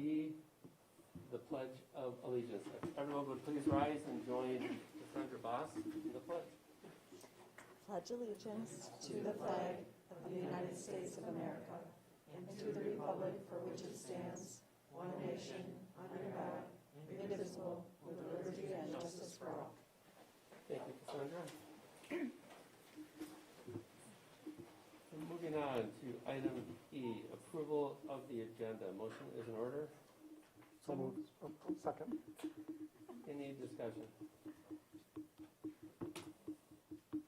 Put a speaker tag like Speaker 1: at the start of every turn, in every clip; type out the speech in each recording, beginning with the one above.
Speaker 1: D, the Pledge of Allegiance. If everyone would please rise and join Cassandra Boss in the pledge.
Speaker 2: Pledge allegiance to the flag of the United States of America and to the republic for which it stands, one nation, under God, indivisible, with liberty and justice for all.
Speaker 1: Thank you, Cassandra. And moving on to item E, approval of the agenda. Motion is in order.
Speaker 3: So moved. Second.
Speaker 1: Any discussion? All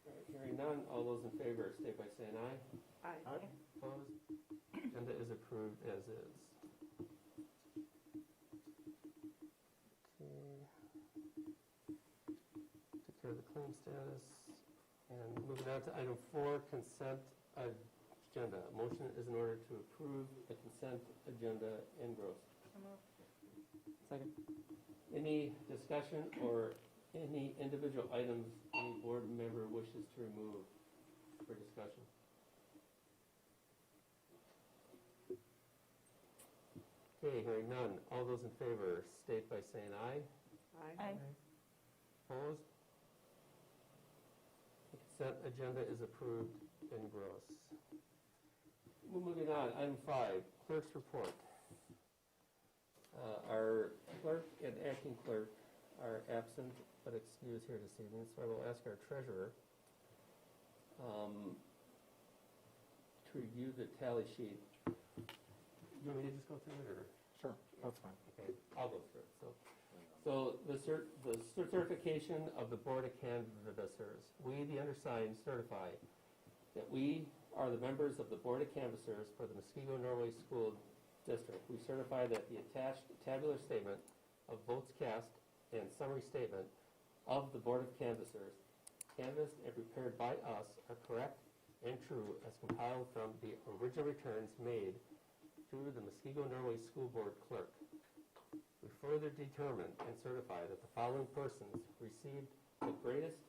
Speaker 1: right, hearing none, all those in favor state by saying aye.
Speaker 2: Aye.
Speaker 1: Opposed? Agenda is approved as is. Okay. Took care of the claim status. And moving on to item 4, consent agenda. Motion is in order to approve the consent agenda in gross. Second. Any discussion or any individual items any board member wishes to remove for discussion? Okay, hearing none. All those in favor state by saying aye.
Speaker 2: Aye.
Speaker 1: Opposed? The consent agenda is approved in gross. Moving on, item 5, clerk's report. Our clerk and acting clerk are absent but excused here this evening, so I will ask our treasurer to review the tally sheet. You want me to just go through it, or?
Speaker 3: Sure, that's fine.
Speaker 1: Okay, I'll go through it. So the certification of the Board of Canvassers. We, the undersigned, certify that we are the members of the Board of Canvassers for the Muskego Norway School District. We certify that the attached tabular statement of votes cast and summary statement of the Board of Canvassers, canvassed and prepared by us, are correct and true as compiled from the original returns made through the Muskego Norway School Board clerk. We further determine and certify that the following persons received the greatest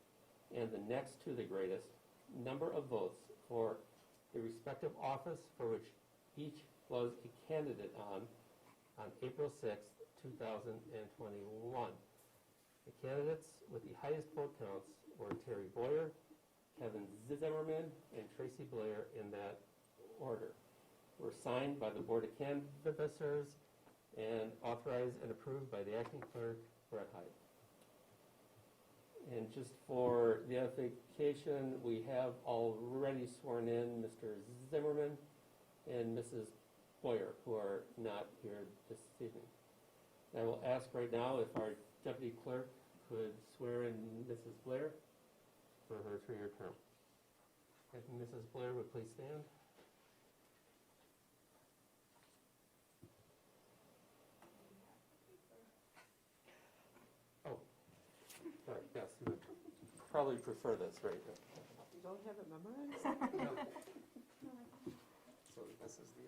Speaker 1: and the next to the greatest number of votes for the respective office for which each was a candidate on April 6th, 2021. The candidates with the highest vote counts were Terry Boyer, Kevin Zimmerman, and Tracy Blair in that order. Were signed by the Board of Canvassers and authorized and approved by the acting clerk, Brett Hyde. And just for the edification, we have already sworn in Mr. Zimmerman and Mrs. Boyer, who are not here this evening. And I will ask right now if our deputy clerk could swear in Mrs. Blair for her 3-year term. If Mrs. Blair would please stand. Oh, sorry, yes, you would probably prefer this, right?
Speaker 4: You don't have it memorized?
Speaker 1: No. So this is the...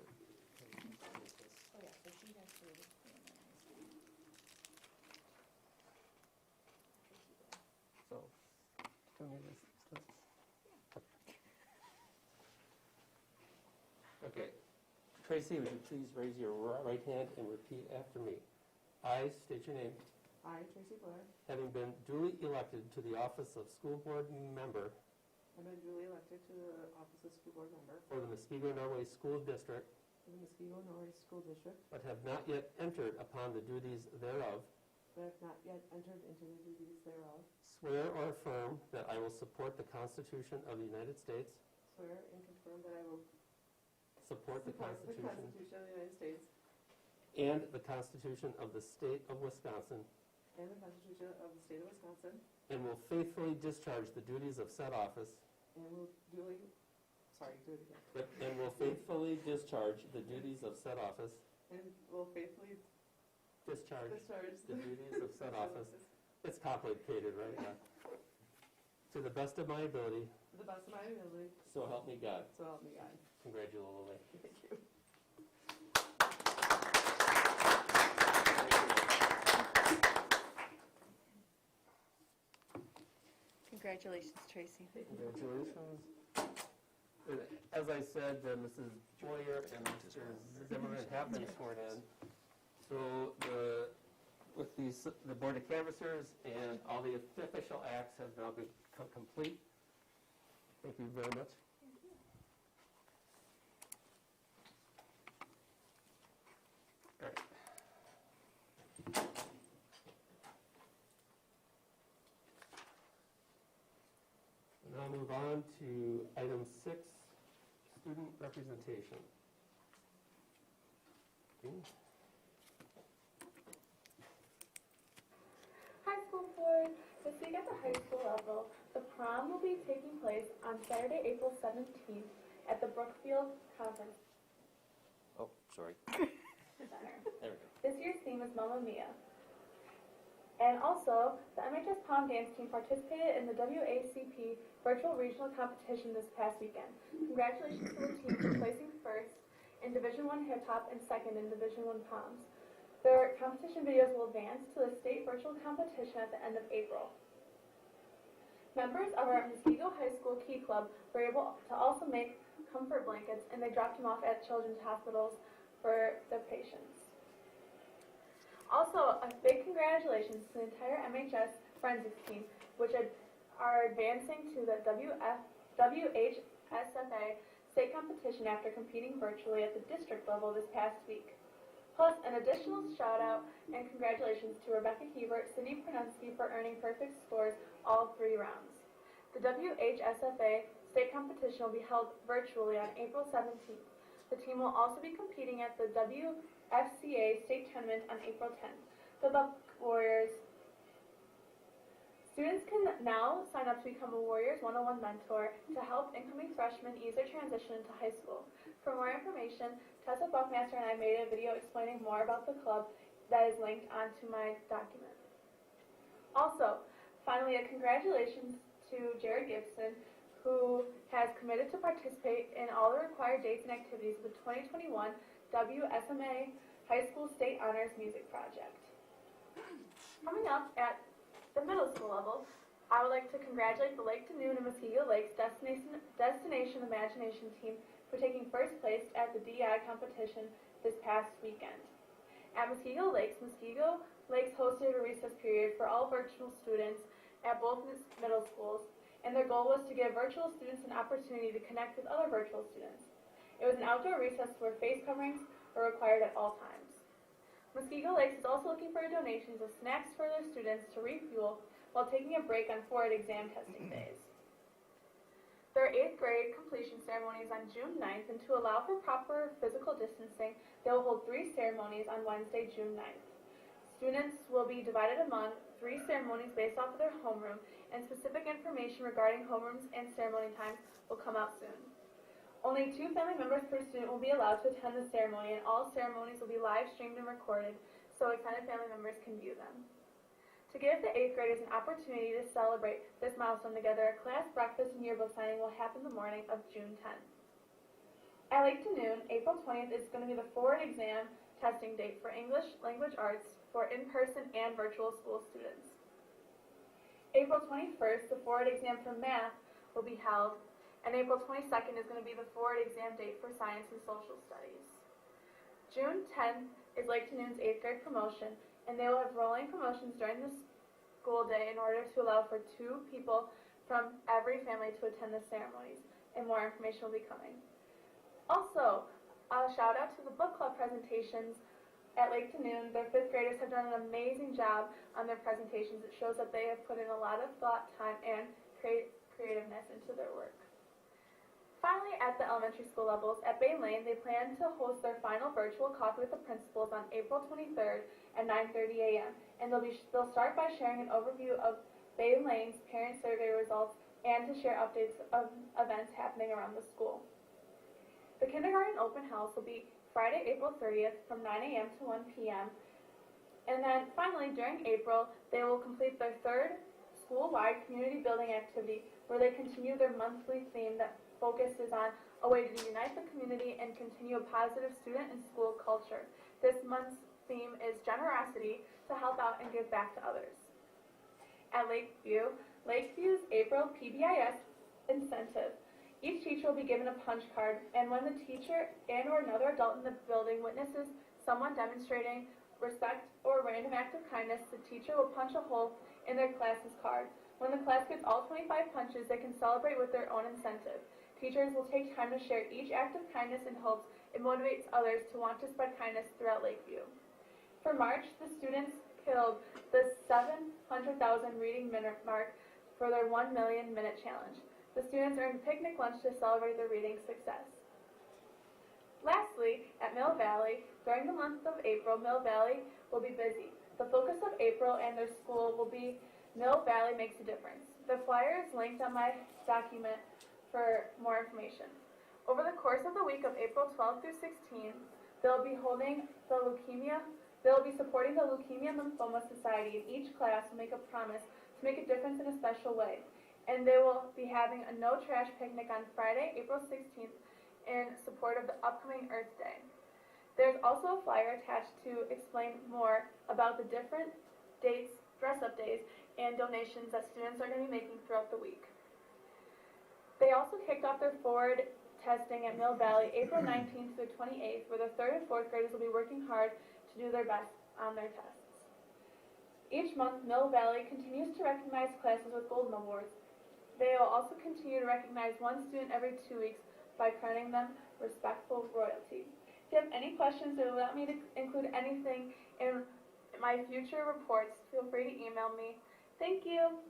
Speaker 2: Oh, yeah, so she has to.
Speaker 1: So, tell me this. Okay. Tracy, would you please raise your right hand and repeat after me? I state your name.
Speaker 4: I, Tracy Blair,
Speaker 1: Having been duly elected to the office of school board member
Speaker 4: have been duly elected to the office of school board member
Speaker 1: for the Muskego Norway School District,
Speaker 4: for the Muskego Norway School District,
Speaker 1: but have not yet entered upon the duties thereof,
Speaker 4: but have not yet entered into the duties thereof,
Speaker 1: swear or affirm that I will support the Constitution of the United States,
Speaker 4: swear and confirm that I will
Speaker 1: support the Constitution
Speaker 4: of the United States
Speaker 1: and the Constitution of the State of Wisconsin,
Speaker 4: and the Constitution of the State of Wisconsin,
Speaker 1: and will faithfully discharge the duties of said office,
Speaker 4: and will duly, sorry, do it again,
Speaker 1: and will faithfully discharge the duties of said office,
Speaker 4: and will faithfully
Speaker 1: discharge
Speaker 4: discharge
Speaker 1: the duties of said office. It's complicated, right? Yeah. To the best of my ability,
Speaker 4: to the best of my ability,
Speaker 1: so help me God.
Speaker 4: so help me God.
Speaker 1: Congratulations.
Speaker 4: Thank you.
Speaker 2: Congratulations, Tracy.
Speaker 1: Congratulations. As I said, Mrs. Boyer and Mr. Zimmerman have been sworn in. So with the Board of Canvassers and all the official acts have now become complete. Thank you very much. All right. Now move on to item 6, student representation.
Speaker 5: High school board. This week at the high school level, the prom will be taking place on Saturday, April 17th at the Brookfield Conference
Speaker 6: Oh, sorry.
Speaker 5: Center.
Speaker 6: There we go.
Speaker 5: This year's theme is Mamma Mia. And also, the MHS Prom Dance team participated in the WACP virtual regional competition this past weekend. Congratulations to the team for placing first in Division I Hip Hop and second in Division I Proms. Their competition videos will advance to the state virtual competition at the end of April. Members of our Muskego High School Key Club were able to also make comfort blankets, and they dropped them off at children's hospitals for the patients. Also, a big congratulations to the entire MHS forensics team, which are advancing to the WHSFA state competition after competing virtually at the district level this past week. Plus, an additional shout out and congratulations to Rebecca Hebert, Cindy Prunsky for earning perfect scores all 3 rounds. The WHSFA state competition will be held virtually on April 17th. The team will also be competing at the WFCA state tournament on April 10th. Good luck, Warriors. Students can now sign up to become a Warriors 101 mentor to help incoming freshmen ease their transition into high school. For more information, Tessa Buckmaster and I made a video explaining more about the club that is linked onto my document. Also, finally, a congratulations to Jared Gibson, who has committed to participate in all the required dates and activities of the 2021 WSMA High School State Honors Music Project. Coming up at the middle school level, I would like to congratulate the Lake to Noon and Muskego Lakes Destination Imagination team for taking first place at the DEI competition this past weekend. At Muskego Lakes hosted a recess period for all virtual students at both middle schools, and their goal was to give virtual students an opportunity to connect with other virtual students. It was an outdoor recess where face coverings were required at all times. Muskego Lakes is also looking for donations of snacks for their students to refuel while taking a break on forward exam testing days. Their 8th grade completion ceremony is on June 9th, and to allow for proper physical distancing, they will hold 3 ceremonies on Wednesday, June 9th. Students will be divided among 3 ceremonies based off of their homeroom, and specific information regarding homerooms and ceremony times will come out soon. Only 2 family members per student will be allowed to attend the ceremony, and all ceremonies will be live streamed and recorded so extended family members can view them. To give the 8th graders an opportunity to celebrate this milestone together, a class breakfast and yearbook signing will happen the morning of June 10th. At Lake to Noon, April 20th is going to be the forward exam testing date for English Language Arts for in-person and virtual school students. April 21st, the forward exam for math will be held, and April 22nd is going to be the forward exam date for science and social studies. June 10th is Lake to Noon's 8th grade promotion, and they will have rolling promotions during the school day in order to allow for 2 people from every family to attend the ceremonies, and more information will be coming. Also, a shout out to the book club presentations at Lake to Noon. Their 5th graders have done an amazing job on their presentations. It shows that they have put in a lot of thought, time, and creativeness into their work. Finally, at the elementary school levels, at Bay Lane, they plan to host their final virtual coffee with the principals on April 23rd at 9:30 a.m. And they'll start by sharing an overview of Bay Lane's parent survey results and to share updates of events happening around the school. The kindergarten open house will be Friday, April 30th from 9 a.m. to 1 p.m. And then finally, during April, they will complete their 3rd school-wide community building activity where they continue their monthly theme that focuses on a way to unite the community and continue a positive student and school culture. This month's theme is generosity, to help out and give back to others. At Lakeview's April Pbis incentive, each teacher will be given a punch card, and when the teacher and or another adult in the building witnesses someone demonstrating respect, or random act of kindness, the teacher will punch a hole in their class's card. When the class gets all 25 punches, they can celebrate with their own incentive. Teachers will take time to share each act of kindness in hopes it motivates others to want to spread kindness throughout Lakeview. For March, the students killed the 700,000 reading minute mark for their 1 million minute challenge. The students earned picnic lunch to celebrate their reading success. Lastly, at Mill Valley, during the month of April, Mill Valley will be busy. The focus of April and their school will be Mill Valley Makes a Difference. The flyer is linked on my document for more information. Over the course of the week of April 12th through 16th, they'll be supporting the Leukemia and Lymphoma Society, and each class will make a promise to make a difference in a special way. And they will be having a no trash picnic on Friday, April 16th, in support of the upcoming Earth Day. There's also a flyer attached to explain more about the different dates, dress-up days, and donations that students are going to be making throughout the week. They also kicked off their forward testing at Mill Valley April 19th to the 28th, where the 3rd and 4th graders will be working hard to do their best on their tests. Each month, Mill Valley continues to recognize classes with Golden Awards. They will also continue to recognize one student every 2 weeks by crowning them respectful royalty. If you have any questions or want me to include anything in my future reports, feel free to email me. Thank you.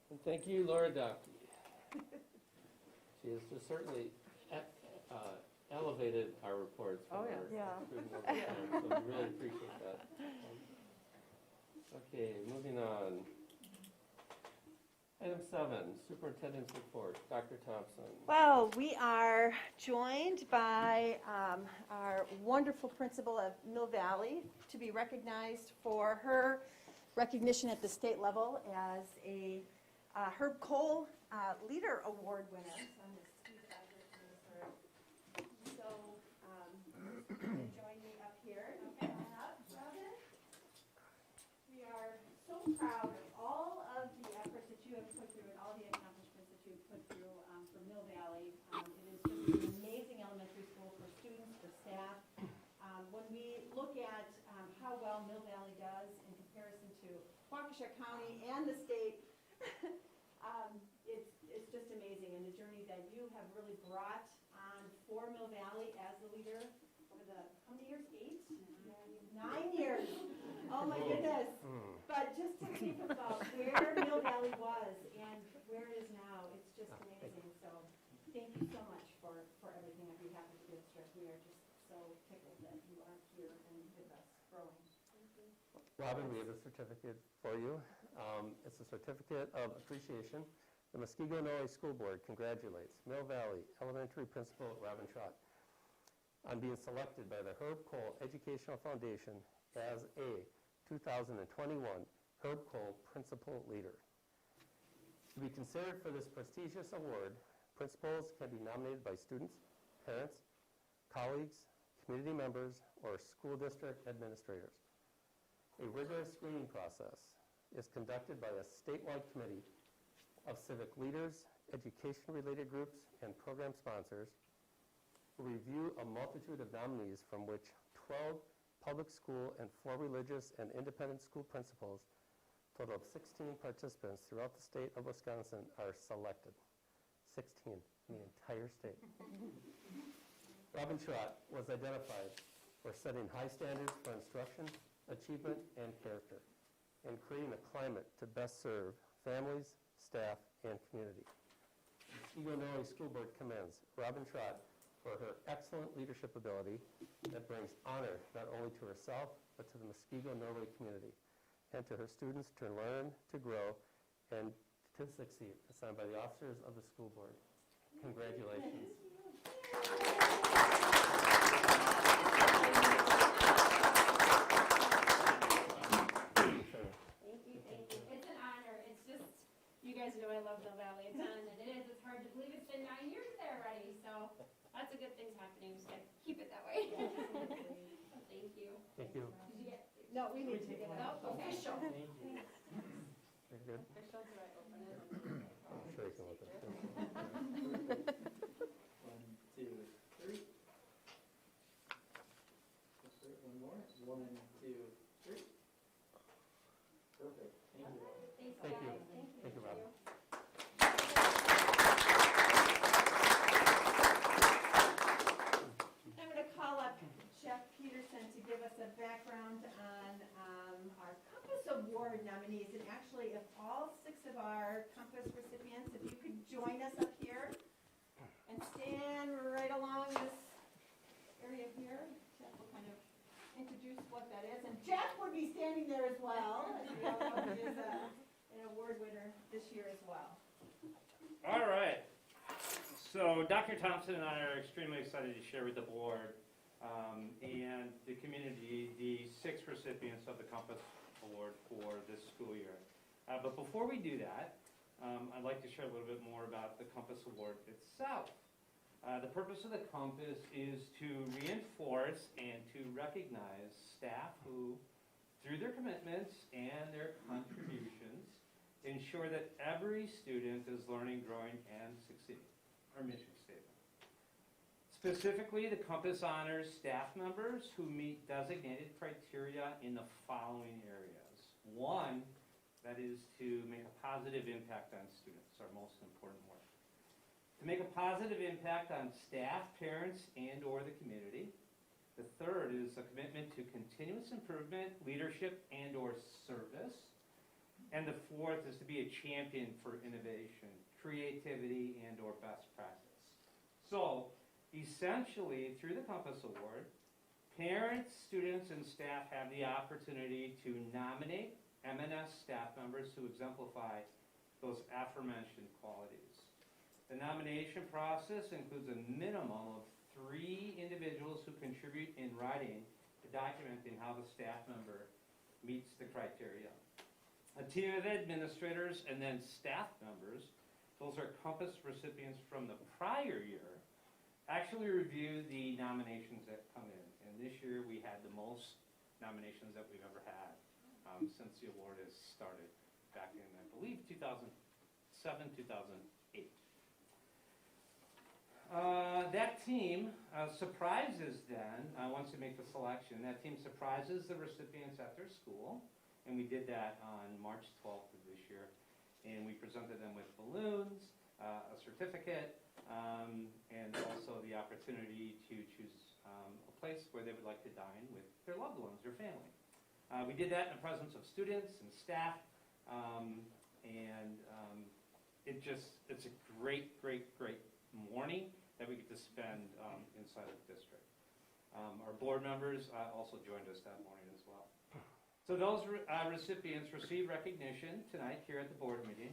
Speaker 1: And thank you, Laura Duffy. She has just certainly elevated our reports from our student over time, so we really appreciate that. Okay, moving on. Item 7, Superintendent's Report. Dr. Thompson.
Speaker 2: Well, we are joined by our wonderful principal of Mill Valley to be recognized for her recognition at the state level as a Herb Cole Leader Award winner. So I'm going to squeeze it out here for her. So join me up here. Okay, up, Robin. We are so proud of all of the efforts that you have put through and all the accomplishments that you have put through for Mill Valley. It is just an amazing elementary school for students, for staff. When we look at how well Mill Valley does in comparison to Waukesha County and the state, it's just amazing, and the journey that you have really brought on for Mill Valley as the leader over the, how many years? 8? 9 years. Oh my goodness. But just to think about where Mill Valley was and where it is now, it's just amazing. So thank you so much for everything on behalf of the district. We are just so tickled that you are here and with us growing. Thank you.
Speaker 1: Robin, we have a certificate for you. It's a certificate of appreciation. The Muskego Noe School Board congratulates Mill Valley Elementary Principal Robin Trott on being selected by the Herb Cole Educational Foundation as a 2021 Herb Cole Principal Leader. To be considered for this prestigious award, principals can be nominated by students, parents, colleagues, community members, or school district administrators. A rigorous screening process is conducted by a statewide committee of civic leaders, education-related groups, and program sponsors who review a multitude of nominees from which 12 public school and 4 religious and independent school principals, total of 16 participants throughout the state of Wisconsin, are selected. 16 in the entire state. Robin Trott was identified for setting high standards for instruction, achievement, and character, and creating a climate to best serve families, staff, and community. Muskego Noe School Board commends Robin Trott for her excellent leadership ability that brings honor not only to herself, but to the Muskego Noe community, and to her students to learn, to grow, and to succeed. Signed by the officers of the school board. Congratulations.
Speaker 7: You guys know I love Mill Valley a ton, and it's hard to believe it's been 9 years there already, so lots of good things happening. Just gotta keep it that way. Thank you.
Speaker 1: Thank you.
Speaker 7: Did you get?
Speaker 2: No, we need to get it official.
Speaker 1: Very good.
Speaker 7: Official, do I open it?
Speaker 1: I'm sure you can look at it.
Speaker 8: 1, 2, 3. along this area here. Jeff will kind of introduce what that is. And Jeff would be standing there as well. As we all know, he is an award winner this year as well.
Speaker 9: All right. So Dr. Thompson and I are extremely excited to share with the board and the community the 6 recipients of the Compass Award for this school year. But before we do that, I'd like to share a little bit more about the Compass Award itself. The purpose of the Compass is to reinforce and to recognize staff who, through their commitments and their contributions, ensure that every student is learning, growing, and succeeding. Our mission statement. Specifically, the Compass honors staff members who meet designated criteria in the following areas. 1, that is to make a positive impact on students, our most important work. To make a positive impact on staff, parents, and or the community. The 3rd is a commitment to continuous improvement, leadership, and or service. And the 4th is to be a champion for innovation, creativity, and or best practice. So, essentially, through the Compass Award, parents, students, and staff have the opportunity to nominate MNS staff members who exemplify those aforementioned qualities. The nomination process includes a minimum of 3 individuals who contribute in writing to documenting how the staff member meets the criteria. A team of administrators and then staff members, those are Compass recipients from the prior year, actually review the nominations that come in. And this year we had the most nominations that we've ever had since the award has started back in, I believe, 2007, 2008. That team surprises then, once they make the selection, that team surprises the recipients at their school. And we did that on March 12th of this year. And we presented them with balloons, a certificate, and also the opportunity to choose a place where they would like to dine with their loved ones, their family. We did that in the presence of students and staff, and it's a great morning that we get to spend inside of the district. Our board members also joined us that morning as well. So those recipients receive recognition tonight here at the board meeting,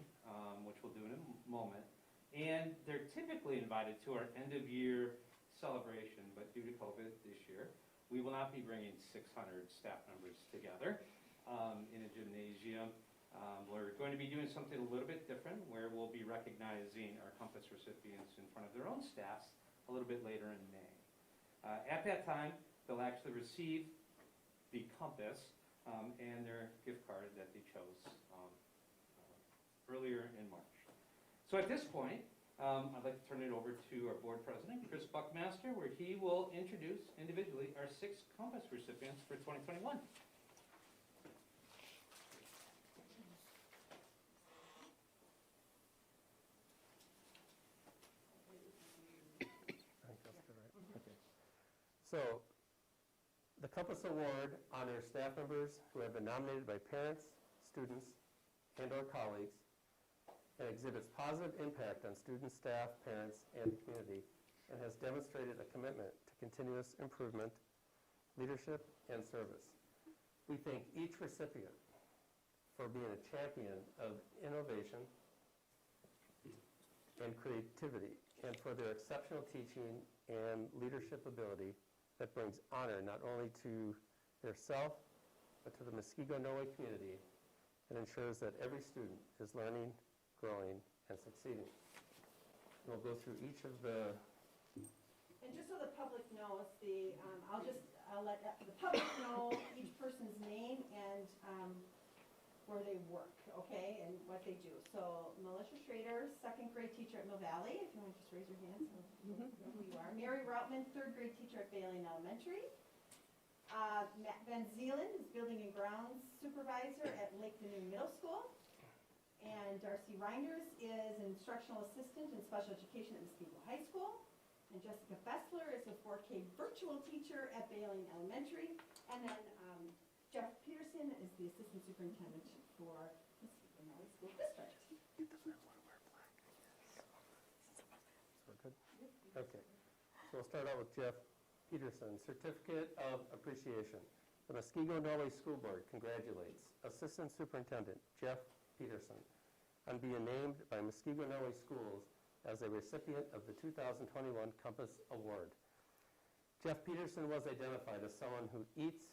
Speaker 9: which we'll do in a moment. And they're typically invited to our end-of-year celebration, but due to COVID this year, we will not be bringing 600 staff members together in a gymnasium. We're going to be doing something a little bit different, where we'll be recognizing our Compass recipients in front of their own staffs a little bit later in May. At that time, they'll actually receive the Compass and their gift card that they chose earlier in March. So at this point, I'd like to turn it over to our board president, Chris Buckmaster, where he will introduce individually our 6 Compass recipients for 2021.
Speaker 1: So, the Compass Award honors staff members who have been nominated by parents, students, and/or colleagues, and exhibits positive impact on students, staff, parents, and the community, and has demonstrated a commitment to continuous improvement, leadership, and service. We thank each recipient for being a champion of innovation and creativity, and for their exceptional teaching and leadership ability that brings honor not only to their self, but to the Muskego Noe community, and ensures that every student is learning, growing, and succeeding. And we'll go through each of the...
Speaker 8: And just so the public knows, I'll let the public know each person's name and where they work, okay, and what they do. So Melissa Schrader, 2nd grade teacher at Mill Valley, if you want to just raise your hand so we know who you are. Mary Routman, 3rd grade teacher at Baleen Elementary. Matt Van Zeeland is building and grounds supervisor at Lake Nunu Middle School. And Darcy Reinders is an instructional assistant in special education at Muskego High School. And Jessica Fessler is a 4K virtual teacher at Baleen Elementary. And then Jeff Peterson is the assistant superintendent for Muskego Valley School District.
Speaker 1: So we're good? Okay. So We'll start out with Jeff Peterson, Certificate of Appreciation. The Muskego Norway School Board congratulates Assistant Superintendent Jeff Peterson on being named by Muskego Norway Schools as a recipient of the 2021 Compass Award. Jeff Peterson was identified as someone who eats,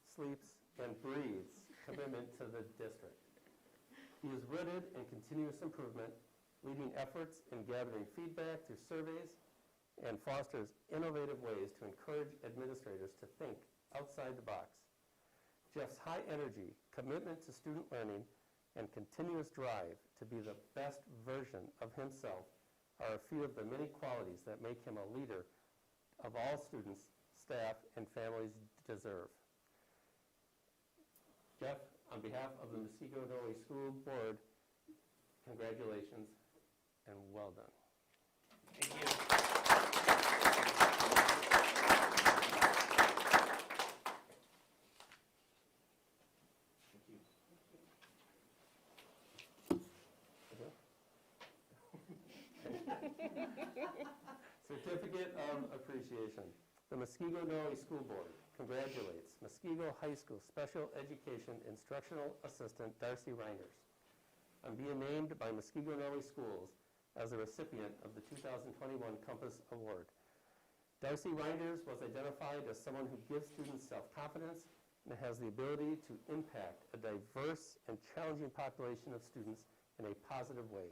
Speaker 1: sleeps, and breathes commitment to the district. He is rooted in continuous improvement, leading efforts in gathering feedback through surveys, and fosters innovative ways to encourage administrators to think outside the box. Jeff's high energy, commitment to student learning, and continuous drive to be the best version of himself are a few of the many qualities that make him a leader of all students, staff, and families deserve. Jeff, on behalf of the Muskego Norway School Board, congratulations and well done.
Speaker 9: Thank you.
Speaker 1: Certificate of Appreciation. The Muskego Norway School Board congratulates Muskego High School Special Education Instructional Assistant Darcy Reiners on being named by Muskego Norway Schools as a recipient of the 2021 Compass Award. Darcy Reiners was identified as someone who gives students self-confidence and has the ability to impact a diverse and challenging population of students in a positive way.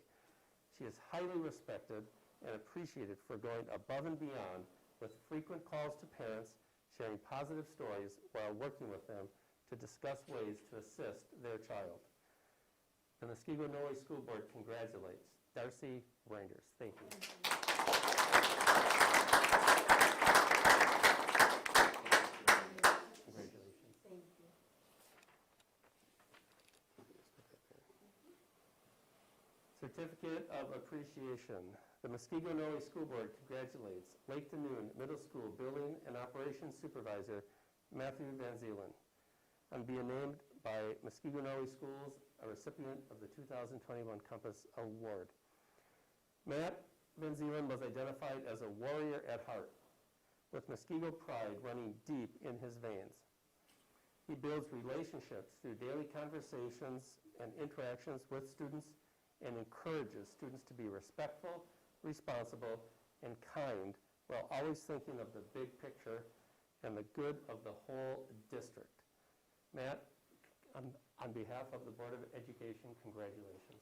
Speaker 1: She is highly respected and appreciated for going above and beyond with frequent calls to parents, sharing positive stories while working with them to discuss ways to assist their child. The Muskego Norway School Board congratulates Darcy Reinders. Thank you. Congratulations.
Speaker 8: Thank you.
Speaker 1: Certificate of Appreciation. The Muskego Norway School Board congratulates Lake to Noon Middle School Building and Operations Supervisor Matthew Van Zeelen on being named by Muskego Norway Schools a recipient of the 2021 Compass Award. Matt Van Zeelen was identified as a warrior at heart, with Muskego pride running deep in his veins. He builds relationships through daily conversations and interactions with students and encourages students to be respectful, responsible, and kind while always thinking of the big picture and the good of the whole district. Matt, on behalf of the Board of Education, congratulations.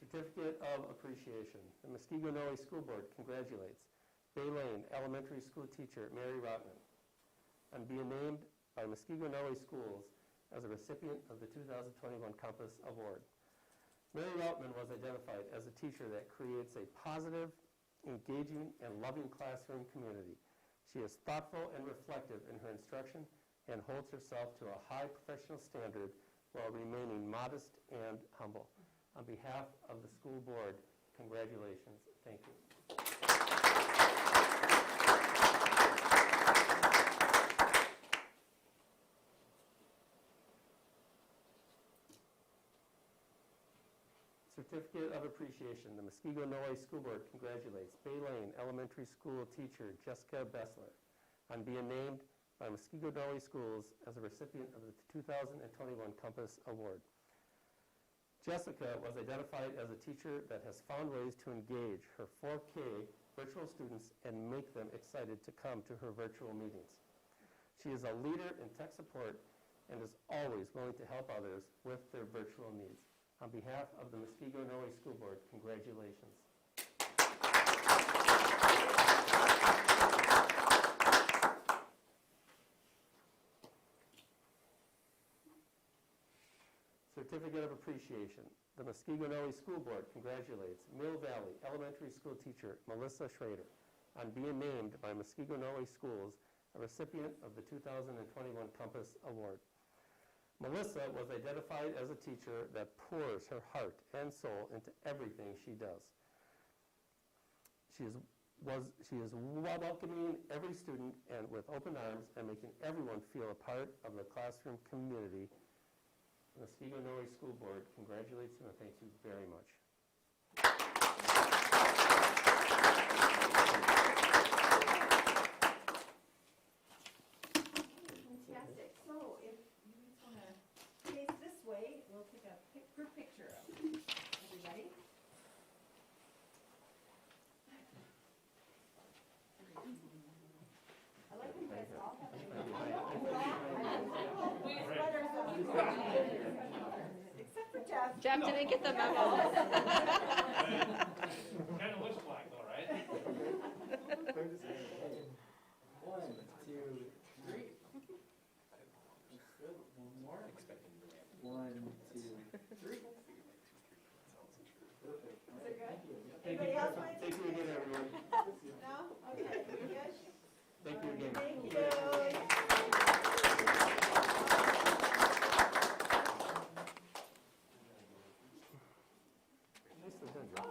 Speaker 1: Certificate of Appreciation. The Muskego Norway School Board congratulates Bay Lane Elementary School teacher Mary Rotman on being named by Muskego Norway Schools as a recipient of the 2021 Compass Award. Mary Rotman was identified as a teacher that creates a positive, engaging, and loving classroom community. She is thoughtful and reflective in her instruction and holds herself to a high professional standard while remaining modest and humble. On behalf of the school board, congratulations. Thank you. Certificate of Appreciation. The Muskego Norway School Board congratulates Bay Lane Elementary School teacher Jessica Bessler on being named by Muskego Norway Schools as a recipient of the 2021 Compass Award. Jessica was identified as a teacher that has found ways to engage her 4K virtual students and make them excited to come to her virtual meetings. She is a leader in tech support and is always willing to help others with their virtual needs. On behalf of the Muskego Norway School Board, congratulations. Certificate of Appreciation. The Muskego Norway School Board congratulates Mill Valley Elementary School teacher Melissa Schrader on being named by Muskego Norway Schools a recipient of the 2021 Compass Award. Melissa was identified as a teacher that pours her heart and soul into everything she does. She is She is welcoming every student and with open arms and making everyone feel a part of the classroom community. The Muskegon Norway School Board congratulates you and thanks you very much.
Speaker 8: Fantastic. So if you just want to face this way, we'll take a group picture of everybody. I like when you guys all have except for Jeff.
Speaker 2: Jeff didn't get the memo.
Speaker 9: Kind of looks black though, right?
Speaker 10: 1, 2, 3. Good. One more. 1, 2, 3. Perfect.
Speaker 8: Is it good?
Speaker 1: Thank
Speaker 8: Anybody
Speaker 1: you.
Speaker 8: else want to
Speaker 1: Thank
Speaker 8: take
Speaker 1: you again, everyone.
Speaker 8: No? Okay, you good?
Speaker 1: Thank you again.
Speaker 8: Thank you.
Speaker 1: Nicely done, Joe.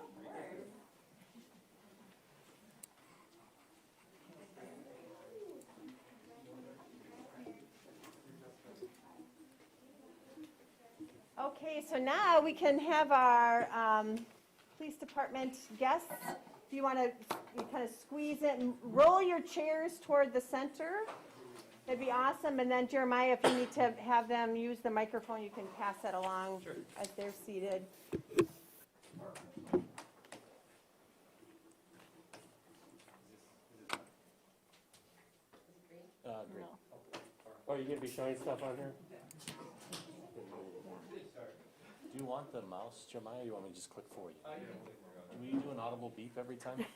Speaker 8: Okay, so now we can have our police department guests. If you want to kind of squeeze it and roll your chairs toward the center, that'd be awesome. And then Jeremiah, if you need to have them use the microphone, you can pass that along as they're seated.
Speaker 6: Great.
Speaker 1: Oh, are you going to be showing stuff on here?
Speaker 6: Do you want the mouse, Jeremiah, or you want me to just click for you? Will you do an audible beep every time?
Speaker 8: Okay,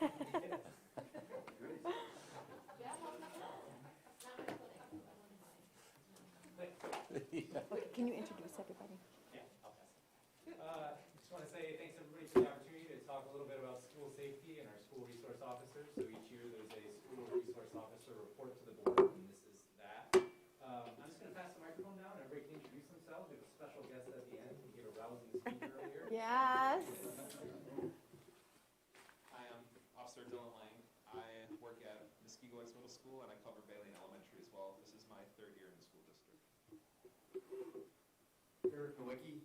Speaker 8: can you introduce everybody?
Speaker 11: Yeah, I'll pass it. Just want to say thanks everybody for the opportunity to talk a little bit about school safety and our school resource officers. So each year there's a school resource officer report to the board, and this is that. I'm just going to pass the microphone down. Everybody can introduce themselves. We have a special guest at the end. We gave a rousing speech earlier.
Speaker 8: Yes.
Speaker 12: Hi, I'm Officer Dylan Lang. I work at Muskego Middle School and I cover Bailey Elementary as well. This is my 3rd year in the school district.
Speaker 10: Eric Nowicki,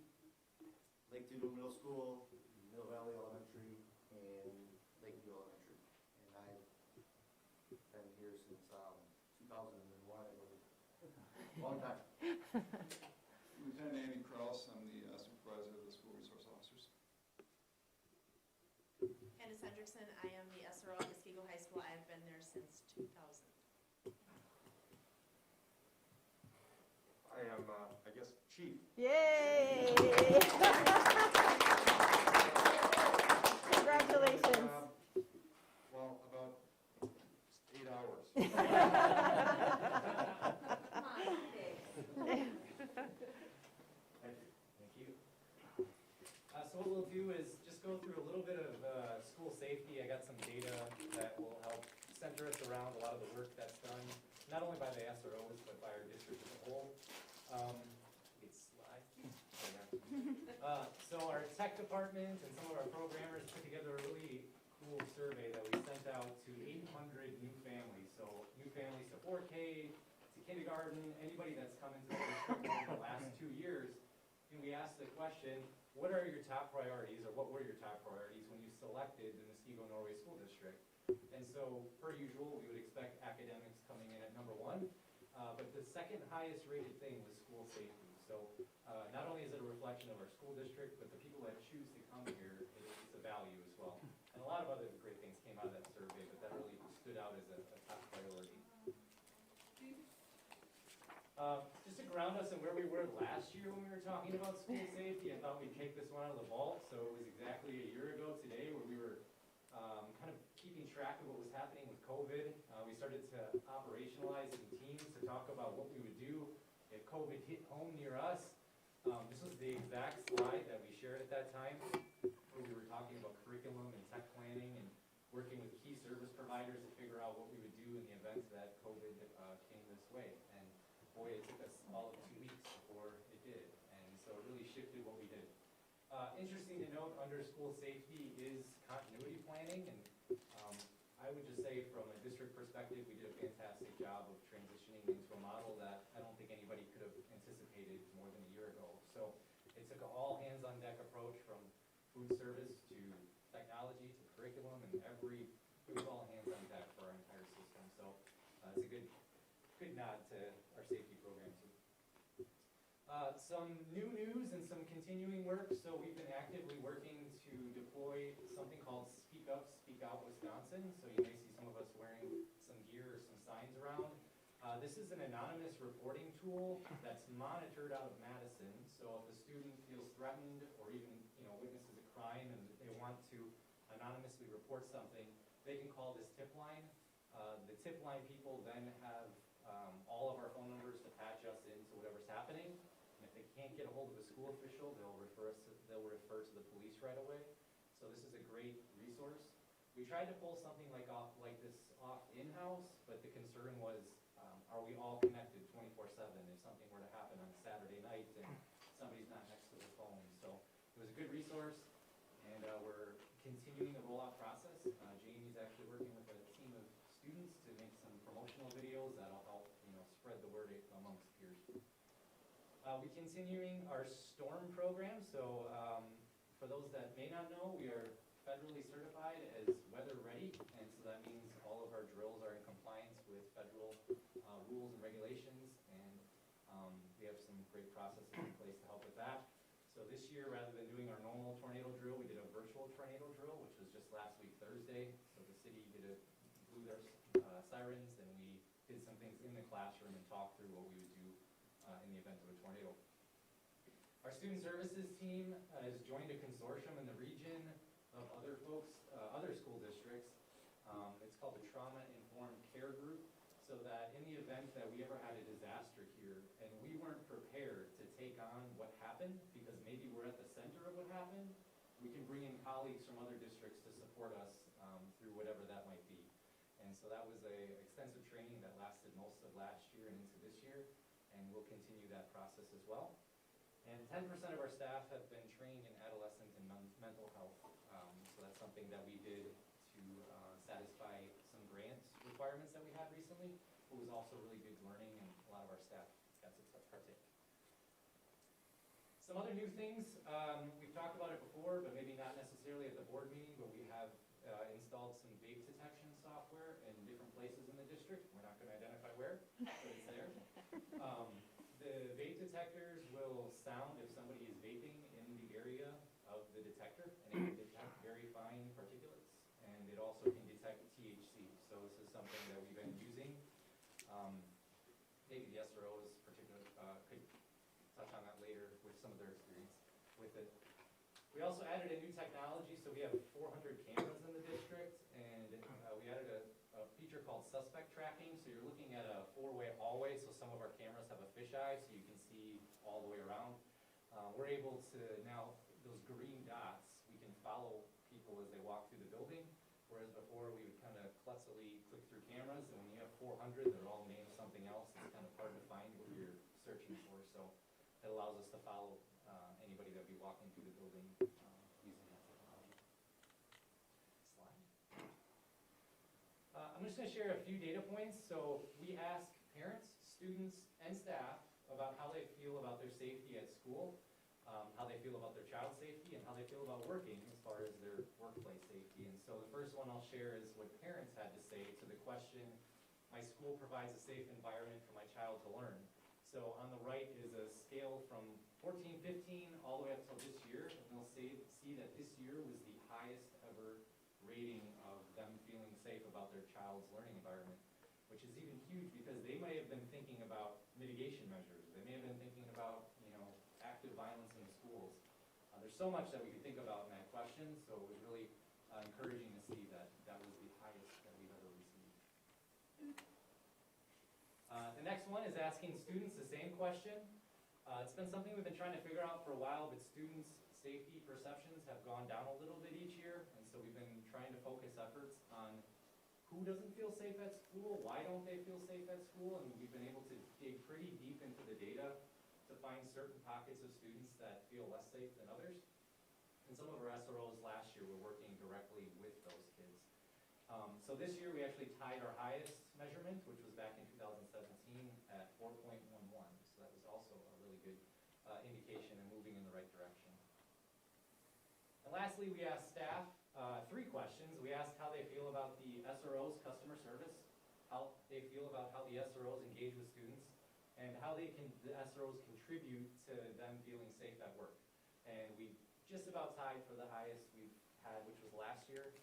Speaker 10: Lakeview Middle School, Middle Valley Elementary, and Lakeview Elementary. And I've been here since 2001, I believe. Long time.
Speaker 12: Lieutenant Andy Kraus, I'm the supervisor of the school resource officers.
Speaker 13: Candace Hendrickson, I am the SRO at Muskego High School. I have been there since 2000.
Speaker 10: I am, I guess, chief.
Speaker 8: Yay! Congratulations.
Speaker 10: Well, about 8 hours.
Speaker 11: Thank you. So what we'll do is just go through a little bit of school safety. I got some data that will help center us around a lot of the work that's done, not only by the SROs, but by our district as a whole. It's slide. So our tech department and some of our programmers put together a really cool survey that we sent out to 800 new families. So new families to 4K, to kindergarten, anybody that's come into the district over the last 2 years. And we asked the question, what are your top priorities, or what were your top priorities when you selected the Muskego Norway School District? And so, per usual, we would expect academics coming in at number 1, but the second highest rated thing was school safety. So, not only is it a reflection of our school district, but the people that choose to come here, it's a value as well. And a lot of other great things came out of that survey, but that really stood out as a top priority. Just to ground us in where we were last year when we were talking about school safety, I thought we'd take this one out of the vault. So it was exactly a year ago today where we were kind of keeping track of what was happening with COVID. We started to operationalize in teams to talk about what we would do if COVID hit home near us. This was the exact slide that we shared at that time, where we were talking about curriculum and tech planning and working with key service providers to figure out what we would do in the event that COVID came this way. And boy, it took us all of 2 weeks before it did. And so it really shifted what we did. Interesting to note, under school safety is continuity planning. And I I would just say from a district perspective, we did a fantastic job of transitioning into a model that I don't think anybody could have anticipated more than a year ago. So it took an all hands on deck approach from food service to technology to curriculum, and it was all hands on deck for our entire system. So it's a good nod to our safety program too. Some new news and some continuing work. So we've been actively working to deploy something called Speak Up, Speak Out Wisconsin. So you may see some of us wearing some gear or some signs around. This is an anonymous reporting tool that's monitored out of Madison. So if a student feels threatened or even witnesses a crime and they want to anonymously report something, they can call this tip line. The tip line people then have all of our phone numbers to patch us into whatever's happening. And if they can't get a hold of a school official, they'll refer to the police right away. So this is a great resource. We tried to pull something like this off in-house, but the concern was, are we all connected 24/7 if something were to happen on a Saturday night and somebody's not next to their phone? So it was a good resource, and we're continuing the rollout process. Jamie's actually working with a team of students to make some promotional videos that'll help spread the word amongst peers. We're continuing our STORM program. So for those that may not know, we are federally certified as weather ready, and so that means all of our drills are in compliance with federal rules and regulations, and we have some great processes in place to help with that. So this year, rather than doing our normal tornado drill, we did a virtual tornado drill, which was just last week Thursday. So the city blew their sirens, and we did some things in the classroom and talked through what we would do in the event of a tornado. Our student services team has joined a consortium in the region of other folks, other school districts. It's called the Trauma Informed Care Group, so that in the event that we ever had a disaster here and we weren't prepared to take on what happened, because maybe we're at the center of what happened, we can bring in colleagues from other districts to support us through whatever that might be. And so that was a extensive training that lasted most of last year and into this year, and we'll continue that process as well. And 10% of our staff have been trained in adolescent and mental health. So that's something that we did to satisfy some grant requirements that we had recently. It was also really good learning, and a lot of our staff got to partake. Some other new things, we've talked about it before, but maybe not necessarily at the board meeting, but we have installed some vape detection software in different places in the district. We're not going to identify where, but it's there. The vape detectors will sound if somebody is vaping in the area of the detector, and it can detect very fine particulates, and it also can detect THC. So this is something that we've been using. Maybe the SROs could touch on that later with some of their experience with it. We also added a new technology, so we have 400 cameras in the district, and we added a feature called suspect tracking. So you're looking at a four-way hallway, so some of our cameras have a fisheye, so you can see all the way around. We're able to now, those green dots, we can follow people as they walk through the building, whereas before we would kind of clumsily click through cameras, and when you have 400, they're all named something else. It's kind of hard to find what you're searching for, so it allows us to follow anybody that would be walking through the building using that technology. Slide. I'm just going to share a few data points. So we ask parents, students, and staff about how they feel about their safety at school, how they feel about their child's safety, and how they feel about working as far as their workplace safety. And so the first one I'll share is what parents had to say to the question, my school provides a safe environment for my child to learn. So on the right is a scale from 14, 15, all the way up till this year, and they'll see that this year was the highest ever rating of them feeling safe about their child's learning environment, which is even huge because they may have been thinking about mitigation measures. They may have been thinking about, active violence in the schools. There's so much that we could think about in that question, so it was really encouraging to see that that was the highest that we've ever received. The next one is asking students the same question. It's been something we've been trying to figure out for a while, but students' safety perceptions have gone down a little bit each year, and so we've been trying to focus efforts on who doesn't feel safe at school, why don't they feel safe at school, and we've been able to dig pretty deep into the data to find certain pockets of students that feel less safe than others. And some of our SROs last year were working directly with those kids. So this year, we actually tied our highest measurement, which was back in 2017 at 4.11. So that was also a really good indication and moving in the right direction. And lastly, we asked staff 3 questions. We asked how they feel about the SRO's customer service, how they feel about how the SROs engage with students, and how the SROs contribute to them feeling safe at work. And we just about tied for the highest we've had, which was last year,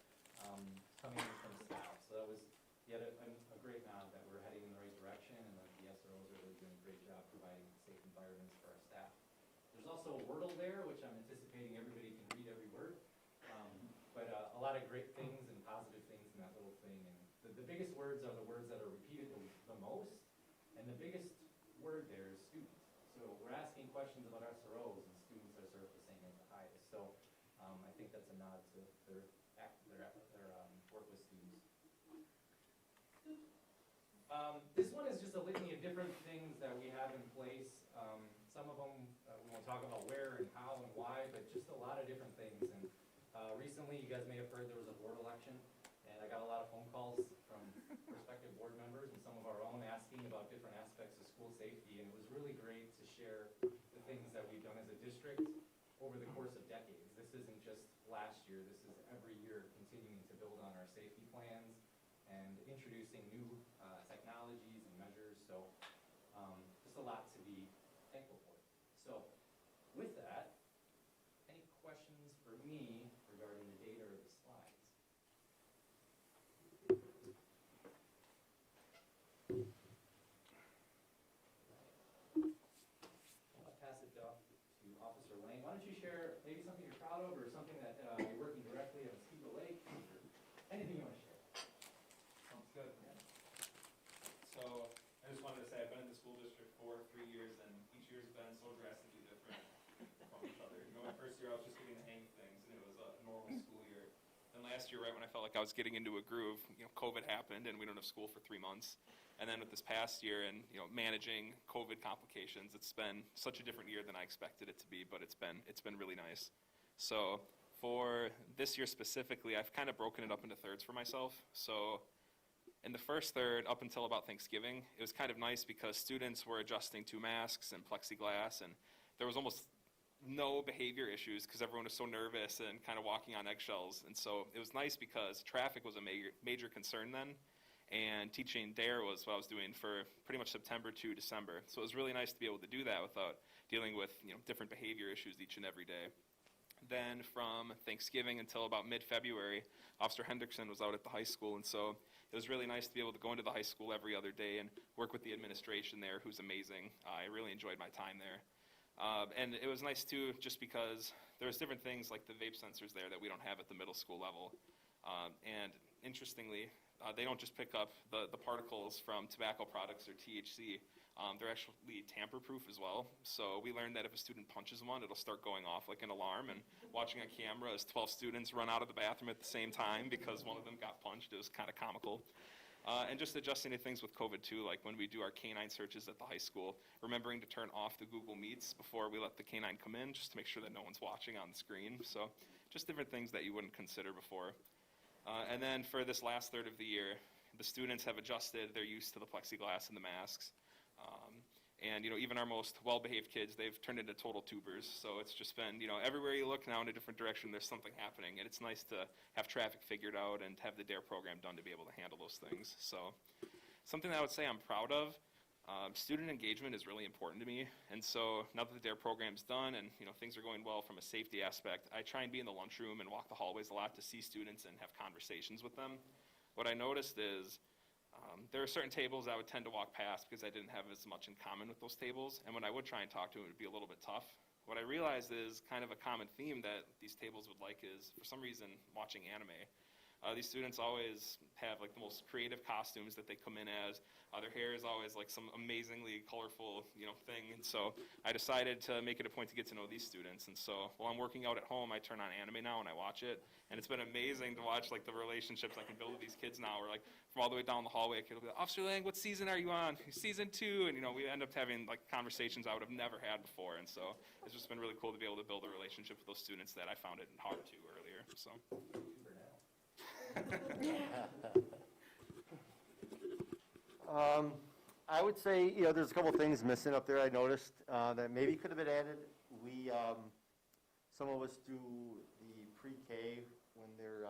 Speaker 11: coming in from staff. So that was yet a great nod that we're heading in the right direction, and that the SROs are really doing a great job providing safe environments for our staff. There's also a Wordle there, which I'm anticipating everybody can read every word. But a lot of great things and positive things in that little thing. And the biggest words are the words that are repeated the most, and the biggest word there is students. So we're asking questions about SROs, and students are sort of the same as the highest. So I think that's a nod to their work with students. This one is just a litany of different things that we have in place. Some of them we won't talk about where and how and why, but just a lot of different things. And recently, you guys may have heard there was a board election, and I got a lot of phone calls from prospective board members and some of our own asking about different aspects of school safety, and it was really great to share the things that we've done as a district over the course of decades. This isn't just last year, this is every year continuing to build on our safety plans and introducing new technologies and measures, so just a lot to be thankful for. So with that, any questions for me regarding the data or the slides? I'll pass it off to Officer Lane. Why don't you share maybe something you're proud of or something that you're working directly at Mosquito Lake, or anything you want to share.
Speaker 12: Sounds good. Yeah. So I just wanted to say I've been in the school district for 3 years, and each year's been so drastically different from each other. You know, my first year I was just getting the hang of things, and it was a normal school year. Then last year, right when I felt like I was getting into a groove, you know, COVID happened, and we don't have school for 3 months. And then with this past year and, you know, managing COVID complications, it's been such a different year than I expected it to be, but it's been really nice. So for this year specifically, I've kind of broken it up into thirds for myself. So in the first third, up until about Thanksgiving, it was kind of nice because students were adjusting to masks and plexiglass, and there was almost no behavior issues because everyone was so nervous and kind of walking on eggshells. And so it was nice because traffic was a major concern then, and teaching DARE was what I was doing for pretty much September to December. So it was really nice to be able to do that without dealing with, you know, different behavior issues each and every day. Then from Thanksgiving until about mid-February, Officer Hendrickson was out at the high school, and so it was really nice to be able to go into the high school every other day and work with the administration there, who's amazing. I really enjoyed my time there. And it was nice too, just because there was different things like the vape sensors there that we don't have at the middle school level. And interestingly, they don't just pick up the particles from tobacco products or THC. They're actually tamper-proof as well. So we learned that if a student punches one, it'll start going off like an alarm. And watching on camera as 12 students run out of the bathroom at the same time because one of them got punched, it was kind of comical. And just adjusting to things with COVID too, like when we do our canine searches at the high school, remembering to turn off the Google Meets before we let the canine come in, just to make sure that no one's watching on the screen. So just different things that you wouldn't consider before. And then for this last third of the year, the students have adjusted their use to the plexiglass and the masks. And, you know, even our most well-behaved kids, they've turned into total tubers. So it's just been, you know, everywhere you look now in a different direction, there's something happening. And it's nice to have traffic figured out and have the DARE program done to be able to handle those things. So something that I would say I'm proud of, student engagement is really important to me. And so now that the DARE program's done and, you know, things are going well from a safety aspect, I try and be in the lunchroom and walk the hallways a lot to see students and have conversations with them. What I noticed is, there are certain tables I would tend to walk past because I didn't have as much in common with those tables, and when I would try and talk to them, it would be a little bit tough. What I realized is kind of a common theme that these tables would like is, for some reason, watching anime. These students always have like the most creative costumes that they come in as. Their hair is always like some amazingly colorful, you know, thing. And so I decided to make it a point to get to know these students. And so while I'm working out at home, I turn on anime now and I watch it. And it's been amazing to watch like the relationships I can build with these kids now. We're like from all the way down the hallway, a kid will be like, Officer Lang, what season are you on? Season 2. And you know, we end up having like conversations I would have never had before. And so it's just been really cool to be able to build a relationship with those students that I found it hard to earlier. So.
Speaker 10: I would say, there's a couple things missing up there I noticed that maybe could have been added. Some of us do the pre-K when they're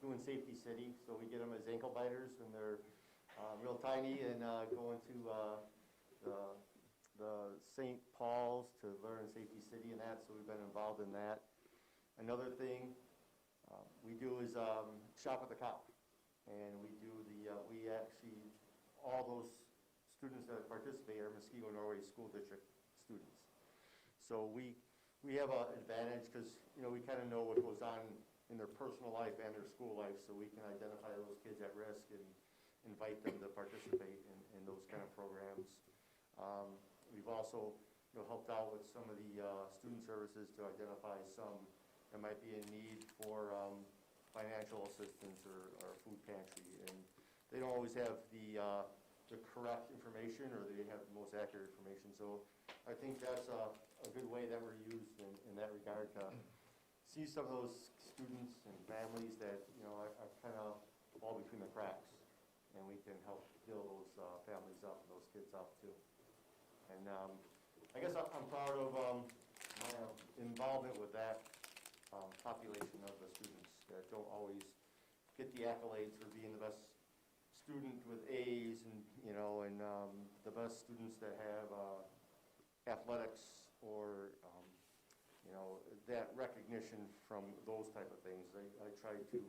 Speaker 10: doing Safety City, so we get them as ankle biters when they're real tiny and go into the St. Paul's to learn Safety City and that, so we've been involved in that. Another thing we do is shop at the cop, and we actually, all those students that participate are Muskego Norway School District students. So we have an advantage because, we kind of know what goes on in their personal life and their school life, so we can identify those kids at risk and invite them to participate in those kind of programs. We've also, helped out with some of the student services to identify some that might be in need for financial assistance or food pantry, and they don't always have the correct information, or they have the most accurate information. So I think that's a good way that we're used in that regard to see some of those students and families that are kind of fall between the cracks, and we can help build those families up and those kids up too. And I guess I'm proud of my involvement with that population of the students that don't always get the accolades for being the best student with A's and the best students that have athletics or that recognition from those type of things. I try to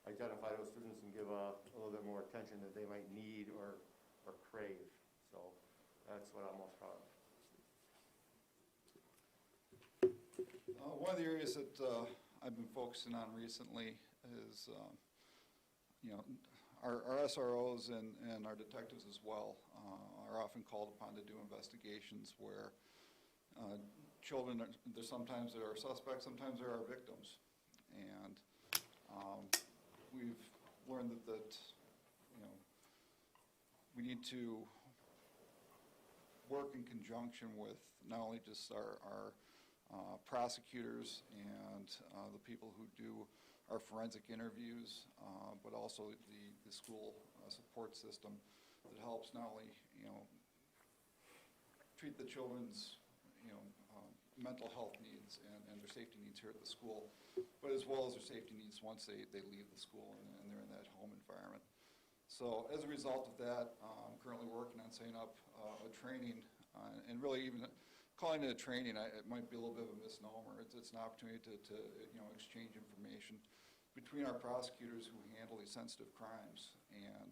Speaker 10: identify those students and give a little bit more attention that they might need or crave. So that's what I'm most proud of.
Speaker 14: One of the areas that I've been focusing on recently is, our SROs and our detectives as well are often called upon to do investigations where children, sometimes there are suspects, sometimes there are victims. And we've learned that we need to work in conjunction with not only just our prosecutors and the people who do our forensic interviews, but also the school support system that helps not only treat the children's mental health needs and their safety needs here at the school, but as well as their safety needs once they leave the school and they're in that home environment. So as a result of that, I'm currently working on setting up a training, and really even calling it a training, it might be a little bit of a misnomer. It's an opportunity to exchange information between our prosecutors who handle these sensitive crimes and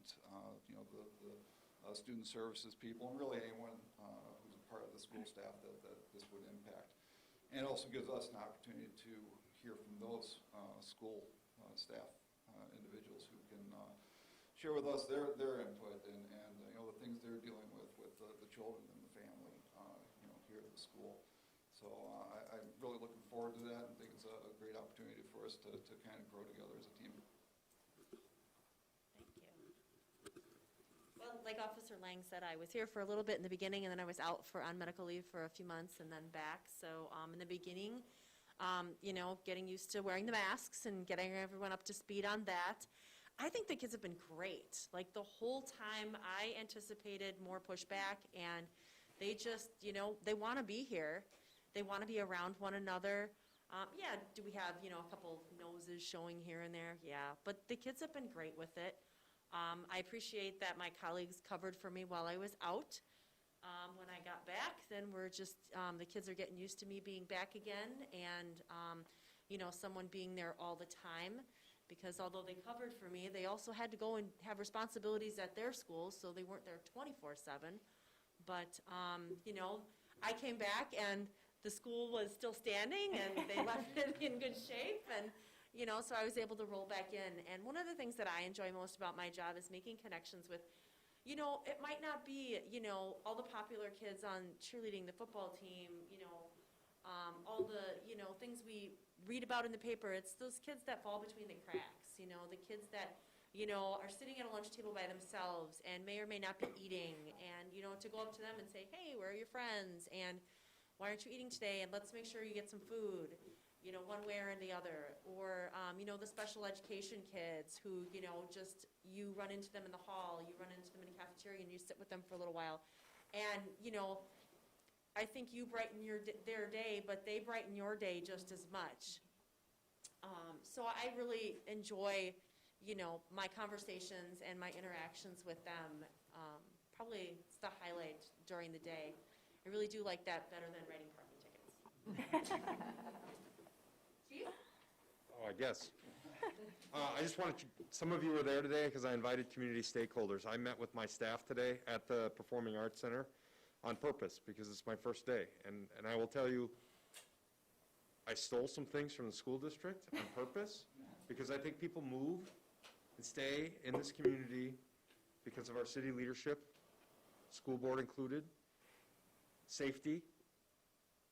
Speaker 14: the student services people, and really anyone who's a part of the school staff that this would impact. And it also gives us an opportunity to hear from those school staff individuals who can share with us their input and the things they're dealing with the children and the family here at the school. So I'm really looking forward to that and think it's a great opportunity for us to kind of grow together as a team.
Speaker 13: Thank you. Well, like Officer Lang said, I was here for a little bit in the beginning, and then I was out on medical leave for a few months and then back. So in the beginning, getting used to wearing the masks and getting everyone up to speed on that. I think the kids have been great. Like the whole time I anticipated more pushback, and they just, they want to be here. They want to be around one another. Yeah, do we have, a couple noses showing here and there? Yeah, but the kids have been great with it. I appreciate that my colleagues covered for me while I was out. When I got back, then we're just, the kids are getting used to me being back again, and, someone being there all the time. Because although they covered for me, they also had to go and have responsibilities at their schools, so they weren't there 24/7. But, I came back and the school was still standing and they left it in good shape, and, so I was able to roll back in. And one of the things that I enjoy most about my job is making connections with, it might not be, all the popular kids on cheerleading, the football team, all the, things we read about in the paper. It's those kids that fall between the cracks, the kids that, are sitting at a lunch table by themselves and may or may not be eating, and, to go up to them and say, hey, where are your friends? And why aren't you eating today? And let's make sure you get some food. one way or the other. Or, the special education kids who, just, you run into them in the hall, you run into them in the cafeteria, and you sit with them for a little while. And, I think you brighten their day, but they brighten your day just as much. So I really enjoy, my conversations and my interactions with them. Probably it's the highlight during the day. I really do like that better than writing parking tickets. Chief?
Speaker 15: Oh, I guess. I just wanted to, some of you were there today because I invited community stakeholders. I met with my staff today at the Performing Arts Center on purpose because it's my first day. And I will tell you, I stole some things from the school district on purpose because I think people move and stay in this community because of our city leadership, school board included, safety,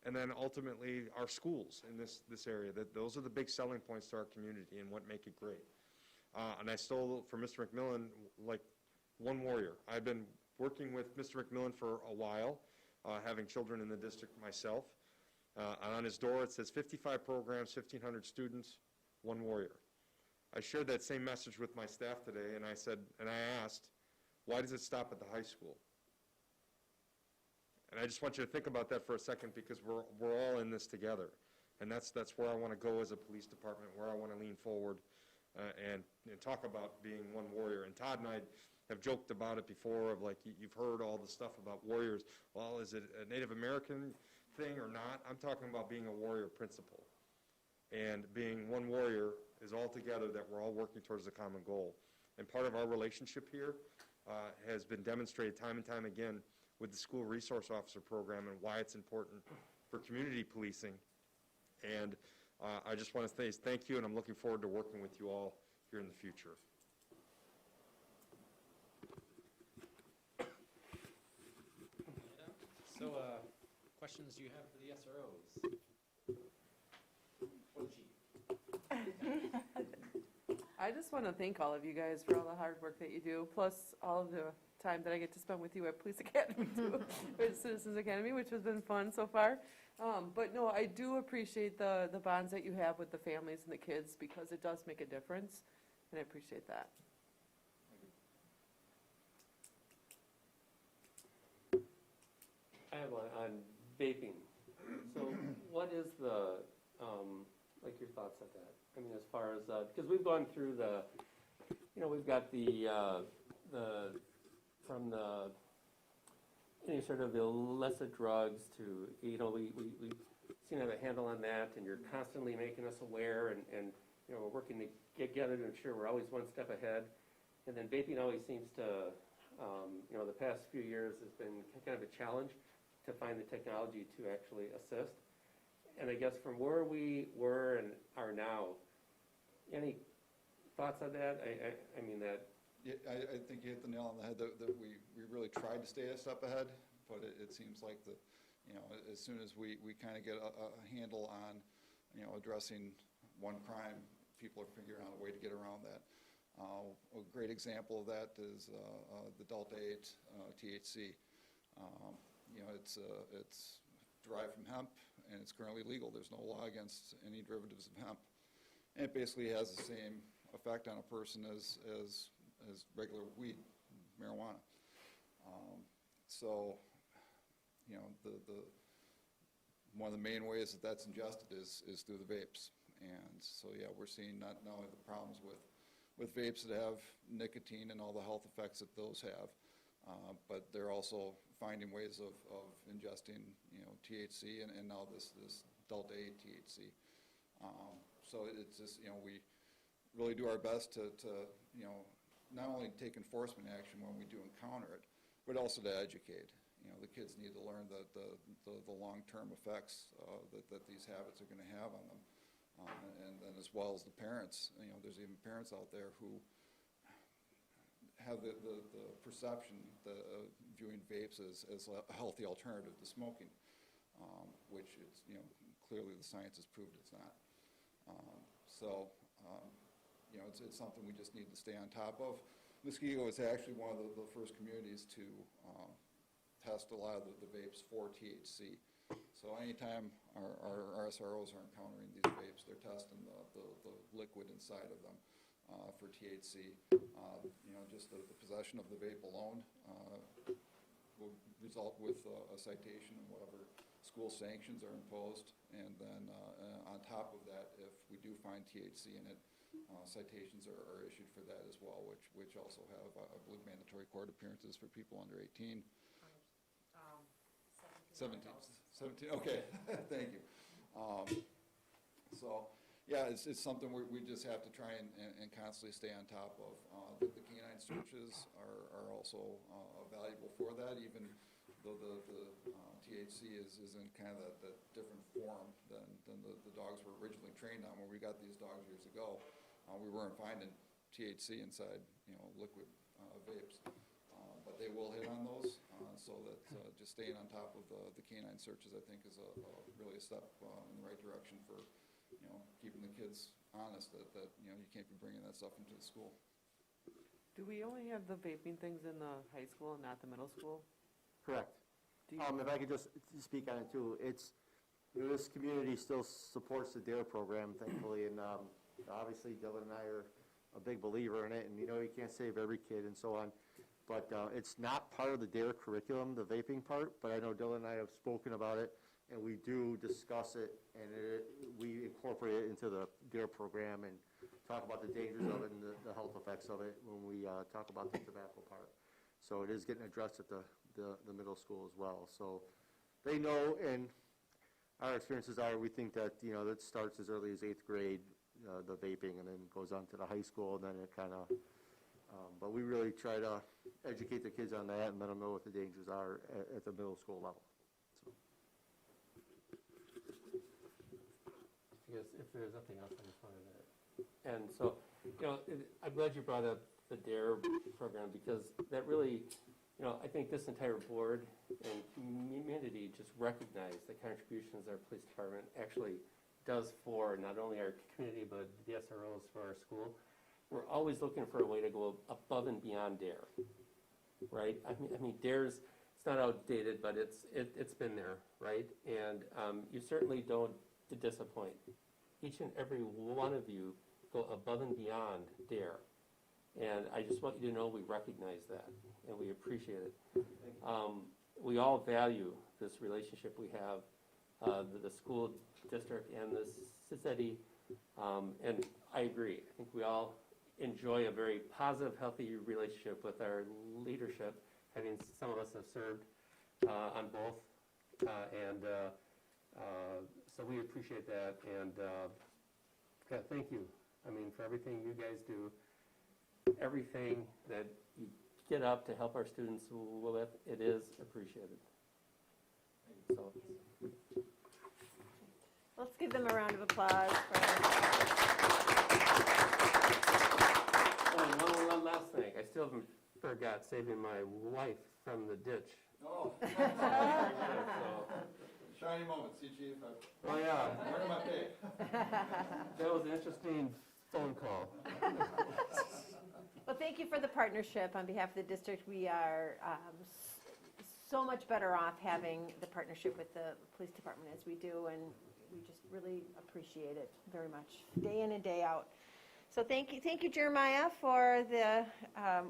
Speaker 15: and then ultimately our schools in this area. Those are the big selling points to our community and what make it great. And I stole from Mr. McMillan like one warrior. I've been working with Mr. McMillan for a while, having children in the district myself. And on his door it says 55 programs, 1,500 students, one warrior. I shared that same message with my staff today, and I asked, why does it stop at the high school? And I just want you to think about that for a second because we're all in this together. And that's where I want to go as a police department, where I want to lean forward and talk about being one warrior. And Todd and I have joked about it before of like, you've heard all the stuff about warriors. Well, is it a Native American thing or not? I'm talking about being a warrior principle. And being one warrior is all together that we're all working towards a common goal. And part of our relationship here has been demonstrated time and time again with the school resource officer program and why it's important for community policing. And I just want to say thank you, and I'm looking forward to working with you all here in the future.
Speaker 16: So, questions you have for the SROs? Or Chief?
Speaker 4: I just want to thank all of you guys for all the hard work that you do, plus all of the time that I get to spend with you at Police Academy too, at Citizens Academy, which has been fun so far. But no, I do appreciate the bonds that you have with the families and the kids because it does make a difference, and I appreciate that.
Speaker 1: I have one on vaping. So what is the, like your thoughts on that? I mean, as far as, because we've gone through we've got from the, sort of the illicit drugs to, we seem to have a handle on that, and you're constantly making us aware, and we're working to get together to ensure we're always one step ahead. And then vaping always seems to, the past few years has been kind of a challenge to find the technology to actually assist. And I guess from where we were and are now, any thoughts on that? I mean that.
Speaker 14: Yeah, I think you hit the nail on the head that we really tried to stay a step ahead, but it seems like as soon as we kind of get a handle on, addressing one crime, people are figuring out a way to get around that. A great example of that is the Delta 8 THC. It's derived from hemp, and it's currently legal. There's no law against any derivatives of hemp. And it basically has the same effect on a person as regular weed, marijuana. One of the main ways that that's ingested is through the vapes. And so, yeah, we're seeing not only the problems with vapes that have nicotine and all the health effects that those have, but they're also finding ways of ingesting, THC and now this Delta 8 THC. So it's just, we really do our best to not only take enforcement action when we do encounter it, but also to educate. The kids need to learn the long-term effects that these habits are going to have on them. And as well as the parents. There's even parents out there who have the perception of viewing vapes as a healthy alternative to smoking, which is, clearly the science has proved it's not. It's something we just need to stay on top of. Muskego is actually one of the first communities to test a lot of the vapes for THC. So anytime our SROs are encountering these vapes, they're testing the liquid inside of them for THC. Just the possession of the vape alone will result with a citation and whatever school sanctions are imposed. And then on top of that, if we do find THC in it, citations are issued for that as well, which also have, I believe, mandatory court appearances for people under 18. 17, okay, thank you. It's something we just have to try and constantly stay on top of. The canine searches are also valuable for that, even though the THC is in kind of that different form than the dogs were originally trained on. When we got these dogs years ago, we weren't finding THC inside, liquid vapes. But they will hit on those, so that just staying on top of the canine searches, I think, is really a step in the right direction for, keeping the kids honest that you can't be bringing that stuff into the school.
Speaker 4: Do we only have the vaping things in the high school and not the middle school?
Speaker 17: Correct. If I could just speak on it too, this community still supports the DARE program, thankfully, and obviously Dylan and I are a big believer in it, and you can't save every kid and so on. But it's not part of the DARE curriculum, the vaping part, but I know Dylan and I have spoken about it, and we do discuss it, and we incorporate it into the DARE program and talk about the dangers of it and the health effects of it when we talk about the tobacco part. So it is getting addressed at the middle school as well. So they know, and our experiences are, we think that, that starts as early as 8th grade, the vaping, and then goes on to the high school, and then it kind of, but we really try to educate the kids on that and let them know what the dangers are at the middle school level.
Speaker 1: If there's nothing else, I just wanted to, and so, I'm glad you brought up the DARE program, because that really, I think this entire board and community just recognize the contributions our police department actually does for not only our community, but the SROs for our school. We're always looking for a way to go above and beyond DARE, right? I mean, DARE's, it's not outdated, but it's been there, right? And you certainly don't disappoint. Each and every one of you go above and beyond DARE. And I just want you to know we recognize that, and we appreciate it. We all value this relationship we have, the school district and the city, and I agree. I think we all enjoy a very positive, healthy relationship with our leadership, having some of us have served on both, and so we appreciate that, and thank you. I mean, for everything you guys do, everything that you get up to help our students with, it is appreciated. So.
Speaker 2: Let's give them a round of applause.
Speaker 1: One last thing. I still haven't forgot saving my wife from the ditch.
Speaker 14: Oh. Shiny moment, see, Chief.
Speaker 1: Oh, yeah.
Speaker 14: Where am I paid?
Speaker 1: That was an interesting phone call.
Speaker 2: Well, thank you for the partnership. On behalf of the district, we are so much better off having the partnership with the police department as we do, and we just really appreciate it very much, day in and day out. So thank you, Jeremiah, for the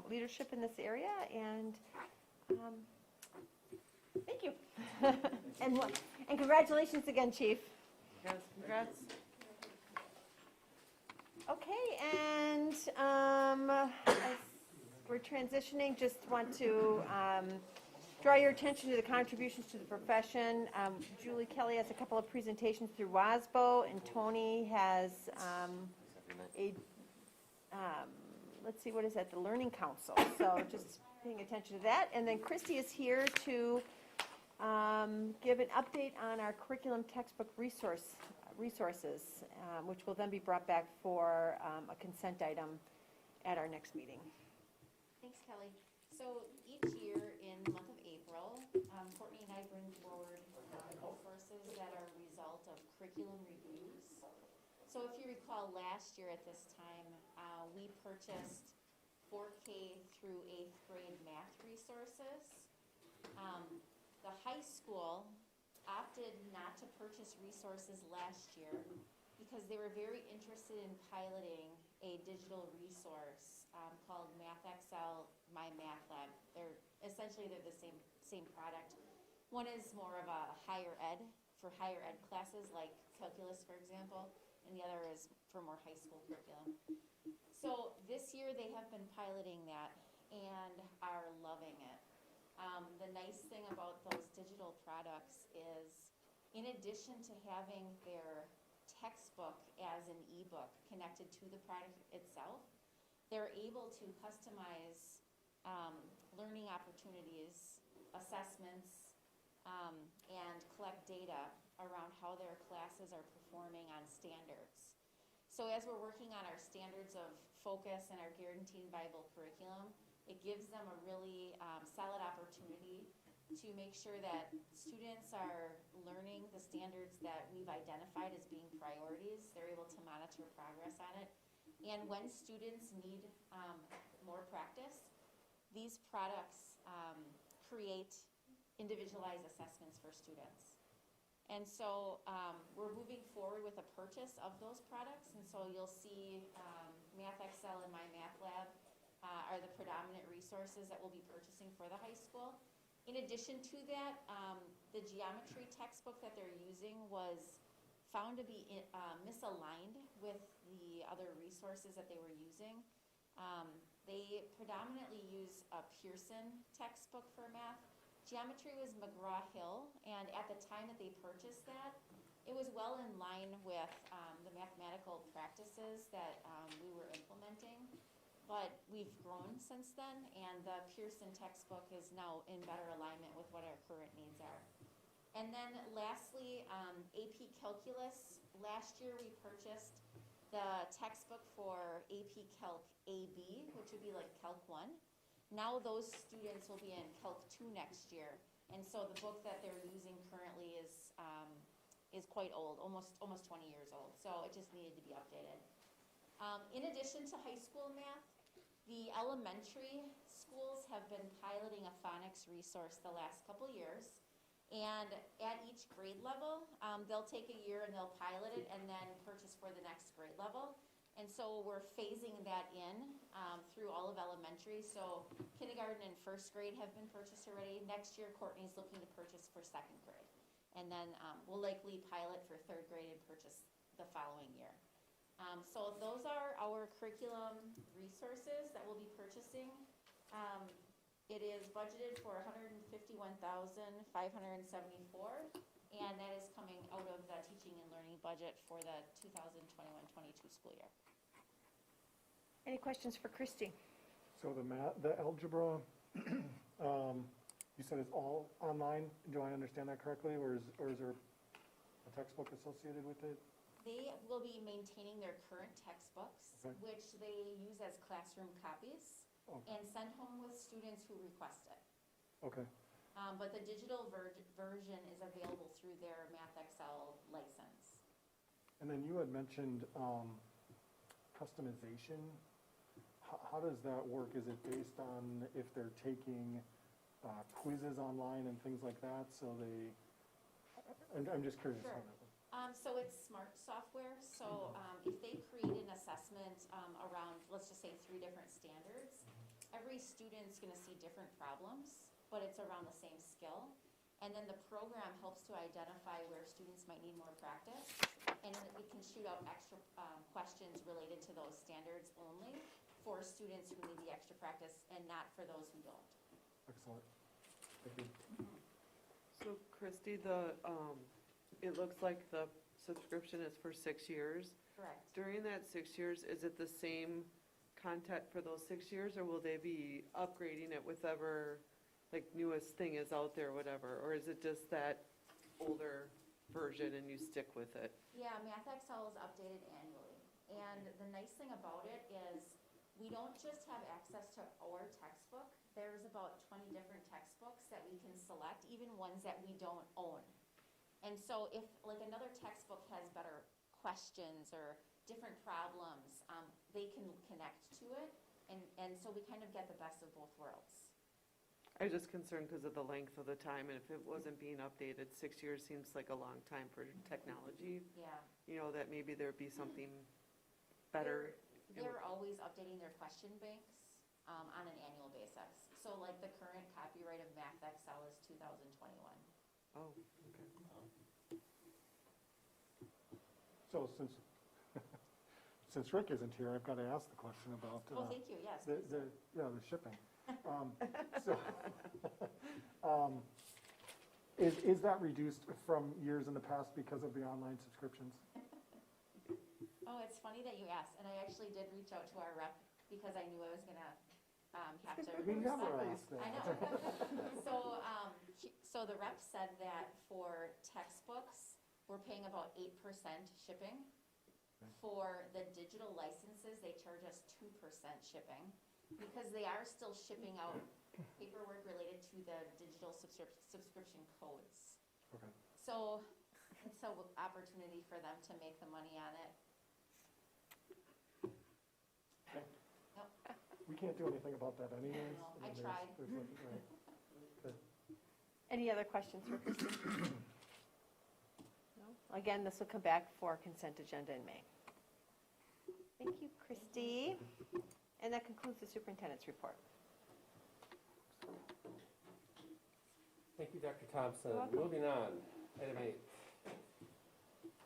Speaker 2: leadership in this area, and thank you. And congratulations again, Chief.
Speaker 4: Yes, congrats.
Speaker 2: Okay, and as we're transitioning, just want to draw your attention to the contributions to the profession. Julie Kelly has a couple of presentations through WASBO, and Tony has let's see, what is that, the Learning Council. So just paying attention to that. And then Christy is here to give an update on our curriculum textbook resources, which will then be brought back for a consent item at our next meeting.
Speaker 18: Thanks, Kelly. So each year in the month of April, Courtney and I bring forward resources that are a result of curriculum reviews. So if you recall, last year at this time, we purchased 4K through 8th grade math resources. The high school opted not to purchase resources last year because they were very interested in piloting a digital resource called MathXL My Math Lab. They're the same product. One is more of a higher ed, for higher ed classes like calculus, for example, and the other is for more high school curriculum. So this year they have been piloting that and are loving it. The nice thing about those digital products is, in addition to having their textbook as an ebook connected to the product itself, they're able to customize learning opportunities, assessments, and collect data around how their classes are performing on standards. So as we're working on our standards of focus and our guaranteed viable curriculum, it gives them a really solid opportunity to make sure that students are learning the standards that we've identified as being priorities. They're able to monitor progress on it. And when students need more practice, these products create individualized assessments for students. And so we're moving forward with a purchase of those products. And so you'll see MathXL and My Math Lab are the predominant resources that we'll be purchasing for the high school. In addition to that, the geometry textbook that they're using was found to be misaligned with the other resources that they were using. They predominantly use a Peterson textbook for math. Geometry was McGraw-Hill, and at the time that they purchased that, it was well in line with the mathematical practices that we were implementing. But we've grown since then, and the Peterson textbook is now in better alignment with what our current needs are. And then lastly, AP Calculus. Last year we purchased the textbook for AP Calc AB, which would be like Calc 1. Now those students will be in Calc 2 next year. And so the book that they're using currently is quite old, almost 20 years old. So it just needed to be updated. In addition to high school math, the elementary schools have been piloting a Phonics resource the last couple years. And at each grade level, they'll take a year and they'll pilot it and then purchase for the next grade level. And so we're phasing that in through all of elementary. So kindergarten and first grade have been purchased already. Next year, Courtney's looking to purchase for second grade. And then we'll likely pilot for third grade and purchase the following year. So those are our curriculum resources that we'll be purchasing. It is budgeted for $151,574, and that is coming out of the teaching and learning budget for the 2021-22 school year.
Speaker 2: Any questions for Christy?
Speaker 3: So the algebra, you said it's all online. Do I understand that correctly, or is there a textbook associated with it?
Speaker 18: They will be maintaining their current textbooks,
Speaker 3: Okay.
Speaker 18: which they use as classroom copies and send home with students who request it.
Speaker 3: Okay.
Speaker 18: But the digital version is available through their MathXL license.
Speaker 3: And then you had mentioned customization. How does that work? Is it based on if they're taking quizzes online and things like that? So I'm just curious.
Speaker 18: Sure. So it's smart software. So if they create an assessment around, let's just say 3 different standards, every student's going to see different problems, but it's around the same skill. And then the program helps to identify where students might need more practice, and it can shoot out extra questions related to those standards only for students who need the extra practice and not for those who don't.
Speaker 3: Excellent. Thank you.
Speaker 4: So Christy, it looks like the subscription is for 6 years.
Speaker 18: Correct.
Speaker 4: During that 6 years, is it the same content for those 6 years, or will they be upgrading it with whatever like newest thing is out there, whatever, or is it just that older version and you stick with it?
Speaker 18: Yeah, MathXL is updated annually, and the nice thing about it is we don't just have access to our textbook. There's about 20 different textbooks that we can select, even ones that we don't own. And so if like another textbook has better questions or different problems, they can connect to it. And so we kind of get the best of both worlds.
Speaker 4: I was just concerned because of the length of the time, and if it wasn't being updated, 6 years seems like a long time for technology.
Speaker 18: Yeah.
Speaker 4: You know, that maybe there'd be something better.
Speaker 18: They're always updating their question banks on an annual basis. So like the current copyright of Math Excel is 2021.
Speaker 4: Oh, okay.
Speaker 3: So since Rick isn't here, I've got to ask the question about.
Speaker 18: Oh, thank you, yes.
Speaker 3: The shipping. So, is that reduced from years in the past because of the online subscriptions?
Speaker 18: Oh, it's funny that you asked, and I actually did reach out to our rep because I knew I was gonna have to.
Speaker 3: We never asked that.
Speaker 18: I know. So the rep said that for textbooks, we're paying about 8% shipping. For the digital licenses, they charge us 2% shipping because they are still shipping out paperwork related to the digital subscription codes.
Speaker 3: Okay.
Speaker 18: So it's an opportunity for them to make the money on it.
Speaker 3: Okay.
Speaker 18: Yep.
Speaker 3: We can't do anything about that anyways.
Speaker 18: I tried.
Speaker 3: Good.
Speaker 19: Any other questions for Christie? No? Again, this will come back for consent agenda in May. Thank you, Christie. And that concludes the superintendent's report.
Speaker 1: Thank you, Dr. Thompson.
Speaker 19: Welcome.
Speaker 1: Moving on, item 8,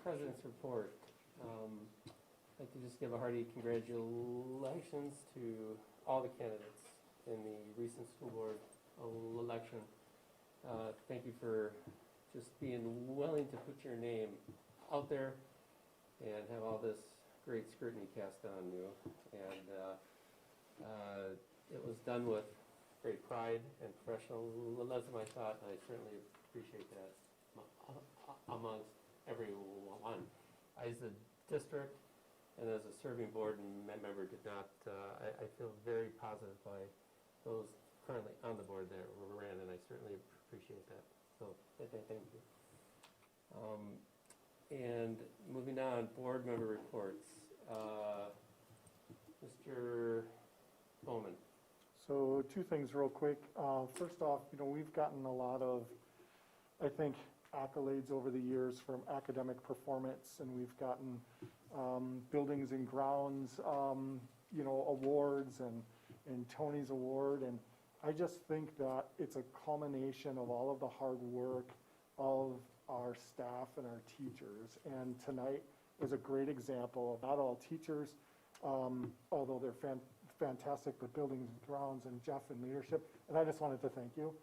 Speaker 1: President's report. I'd like to just give a hearty congratulations to all the candidates in the recent school board election. Thank you for just being willing to put your name out there and have all this great scrutiny cast on you. And it was done with great pride and professionalism, I thought, and I certainly appreciate that amongst everyone. I, as a district and as a serving board member, did not, I feel very positive by those currently on the board that ran, and I certainly appreciate that. So, thank you. And moving on, board member reports. Mr. Bowman.
Speaker 3: So 2 things real quick. First off, we've gotten a lot of, I think, accolades over the years from academic performance, and we've gotten buildings and grounds, awards and Tony's Award, and I just think that it's a culmination of all of the hard work of our staff and our teachers, and tonight was a great example of not all teachers, although they're fantastic, but buildings and grounds and Jeff and leadership, and I just wanted to thank you.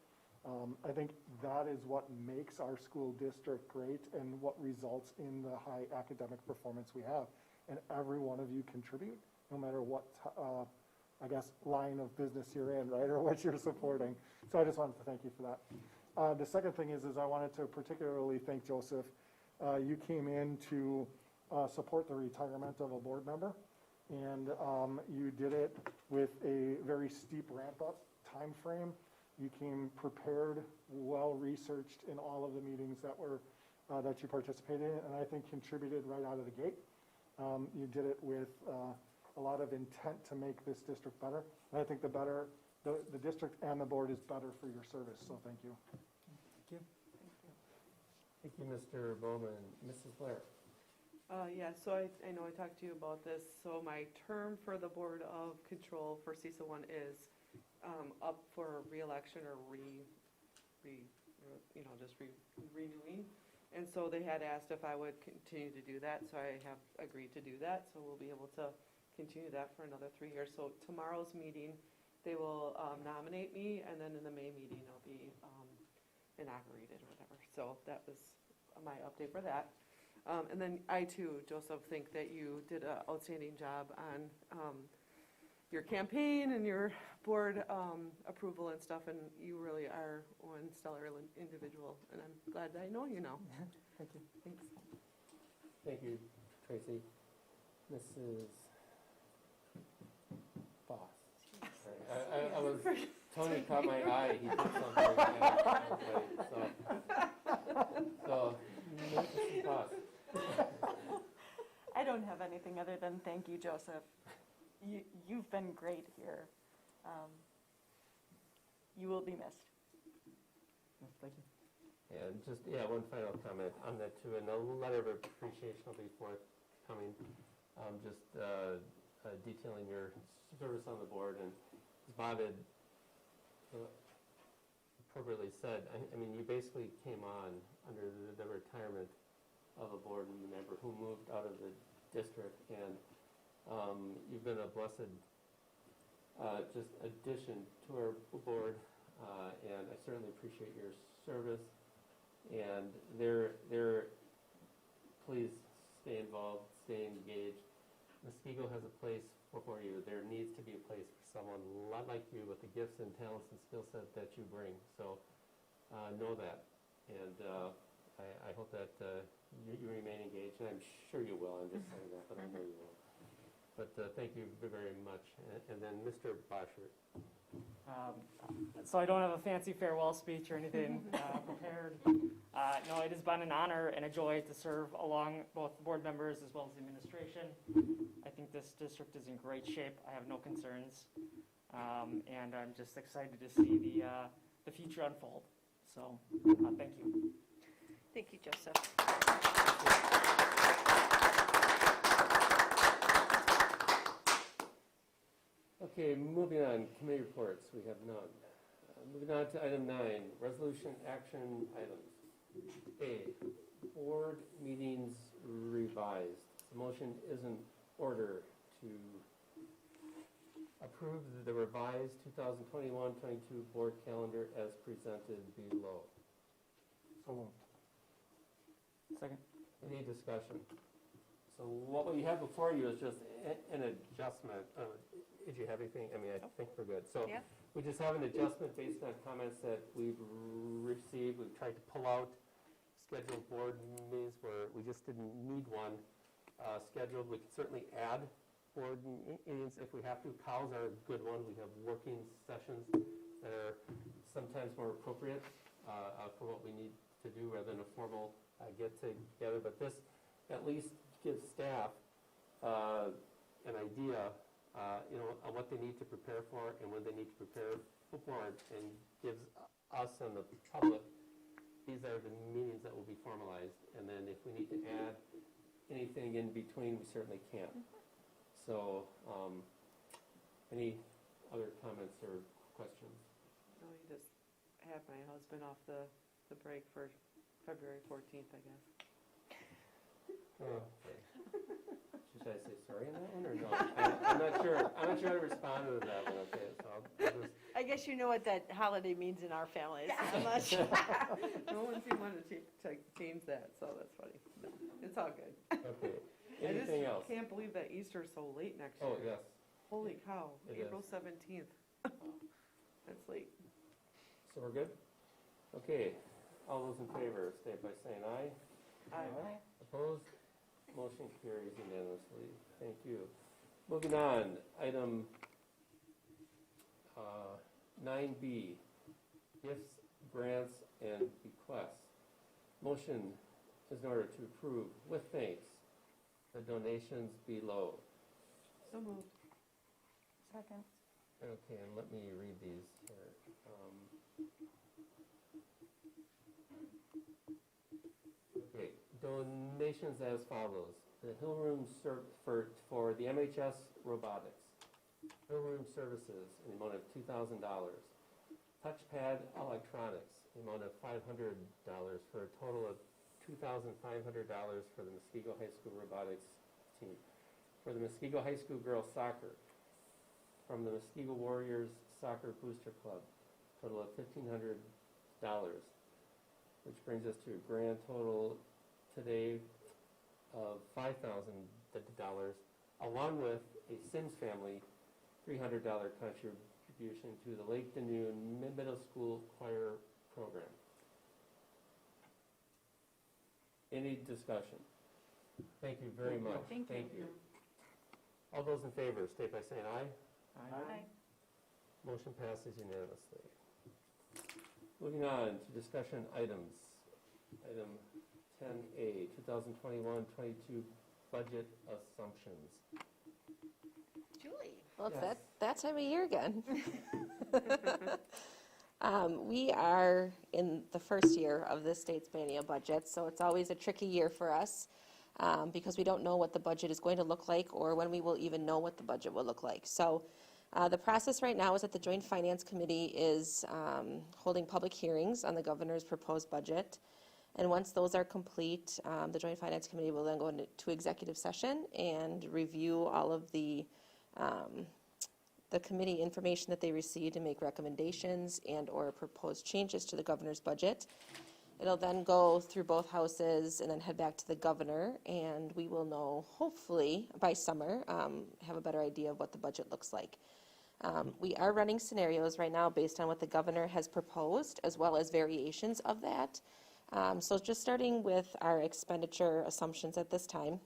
Speaker 3: I think that is what makes our school district great and what results in the high academic performance we have. And every one of you contribute, no matter what, line of business you're in, right, or what you're supporting. So I just wanted to thank you for that. The second thing is I wanted to particularly thank Joseph. You came in to support the retirement of a board member, and you did it with a very steep ramp-up time frame. You came prepared, well-researched in all of the meetings that you participated in, and I think contributed right out of the gate. You did it with a lot of intent to make this district better, and I think the district and the board is better for your service, so thank you.
Speaker 1: Thank you. Thank you, Mr. Bowman. Mrs. Blair.
Speaker 4: Yeah, so I know I talked to you about this. So my term for the Board of Control for CISA 1 is up for re-election or renewing. And so they had asked if I would continue to do that, so I have agreed to do that. So we'll be able to continue that for another 3 years. So tomorrow's meeting, they will nominate me, and then in the May meeting, I'll be inaugurated or whatever. So that was my update for that. And then I too, Joseph, think that you did an outstanding job on your campaign and your board approval and stuff, and you really are one stellar individual, and I'm glad that I know you now.
Speaker 3: Thank you.
Speaker 4: Thanks.
Speaker 1: Thank you, Tracy. Mrs. Boss. I was, Tony caught my eye, he did something. So, Mrs. Boss.
Speaker 20: I don't have anything other than thank you, Joseph. You've been great here. You will be missed.
Speaker 11: Thank you.
Speaker 1: And just, one final comment on that too, and a letter of appreciation will be forthcoming, just detailing your service on the board, and as Bob had appropriately said, I mean, you basically came on under the retirement of a board member who moved out of the district, and you've been a blessed just addition to our board, and I certainly appreciate your service. And please stay involved, stay engaged. Muskego has a place for you. There needs to be a place for someone like you with the gifts and talents and skill set that you bring. So know that, and I hope that you remain engaged, and I'm sure you will. I'm just saying that, but I know you will. But thank you very much. And then Mr. Boschert.
Speaker 21: So I don't have a fancy farewell speech or anything prepared. No, it has been an honor and a joy to serve along both the board members as well as the administration. I think this district is in great shape. I have no concerns. And I'm just excited to see the future unfold. So thank you.
Speaker 19: Thank you, Joseph.
Speaker 1: Okay, moving on, committee reports, we have none. Moving on to item 9, resolution action items. A, board meetings revised. The motion is in order to approve the revised 2021-22 board calendar as presented below.
Speaker 3: So moved.
Speaker 21: Second.
Speaker 1: Any discussion? So what we have before you is just an adjustment. Did you have anything? I mean, I think we're good. So
Speaker 19: Yeah.
Speaker 1: we just have an adjustment based on comments that we've received. We've tried to pull out scheduled board meetings where we just didn't need one scheduled. We can certainly add board meetings if we have to. COWs are a good one. We have working sessions that are sometimes more appropriate for what we need to do rather than a formal get-together. But this at least gives staff an idea on what they need to prepare for and when they need to prepare for board, and gives us and the public, these are the meetings that will be formalized, and then if we need to add anything in between, we certainly can. So, any other comments or questions?
Speaker 4: No, you just have my husband off the break for February 14th, I guess.
Speaker 1: Okay. Should I say sorry on that one, or no? I'm not sure. I'm not sure how to respond to that one. Okay, so I'll just.
Speaker 19: I guess you know what that holiday means in our family. It's so much.
Speaker 4: No one seemed wanted to change that, so that's funny. No, it's all good.
Speaker 1: Okay. Anything else?
Speaker 4: I just can't believe that Easter's so late next year.
Speaker 1: Oh, yes.
Speaker 4: Holy cow,
Speaker 1: It
Speaker 4: April
Speaker 1: is.
Speaker 4: 17th. That's late.
Speaker 1: So we're good? Okay. All those in favor, state by saying aye.
Speaker 4: Aye.
Speaker 1: Opposed? Motion carries unanimously. Thank you. Moving on, item 9B, gifts, grants, and bequests. Motion is in order to approve, with thanks, the donations below.
Speaker 4: So moved.
Speaker 20: Second.
Speaker 1: Okay, and let me read these here. Okay, donations as follows. The Hill Room for the MHS robotics. Hill Room services in the amount of $2,000. Touchpad electronics in the amount of $500 for a total of $2,500 for the Muskego High School robotics team. For the Muskego High School girls soccer. From the Muskego Warriors Soccer Booster Club, total of $1,500, which brings us to a grand total today of $5,000, along with a Sims family $300 contribution to the Lake Danune Middle School Choir Program. Any discussion? Thank you very much.
Speaker 20: Thank you.
Speaker 1: All those in favor, state by saying aye.
Speaker 20: Aye.
Speaker 1: Motion passes unanimously. Moving on to discussion items. Item 10A, 2021-22 budget assumptions.
Speaker 19: Julie.
Speaker 22: Well, it's
Speaker 1: Yes.
Speaker 22: that time of year again.
Speaker 5: We are in the first year of the state's biennial budget, so it's always a tricky year for us because we don't know what the budget is going to look like or when we will even know what the budget will look like. So the process right now is that the Joint Finance Committee is holding public hearings on the governor's proposed budget. And once those are complete, the Joint Finance Committee will then go into executive session and review all of the committee information that they received and make recommendations and or propose changes to the governor's budget. It'll then go through both houses and then head back to the governor, and we will know, hopefully, by summer, have a better idea of what the budget looks like. We are running scenarios right now based on what the governor has proposed, as well as variations of that. So just starting with our expenditure assumptions at this time.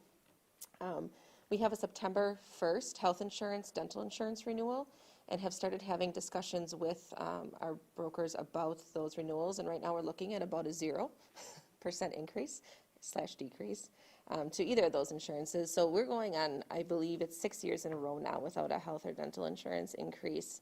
Speaker 5: We have a September 1st health insurance, dental insurance renewal, and have started having discussions with our brokers about those renewals. And right now we're looking at about a 0% increase / decrease to either of those insurances. So we're going on, I believe it's 6 years in a row now without a health or dental insurance increase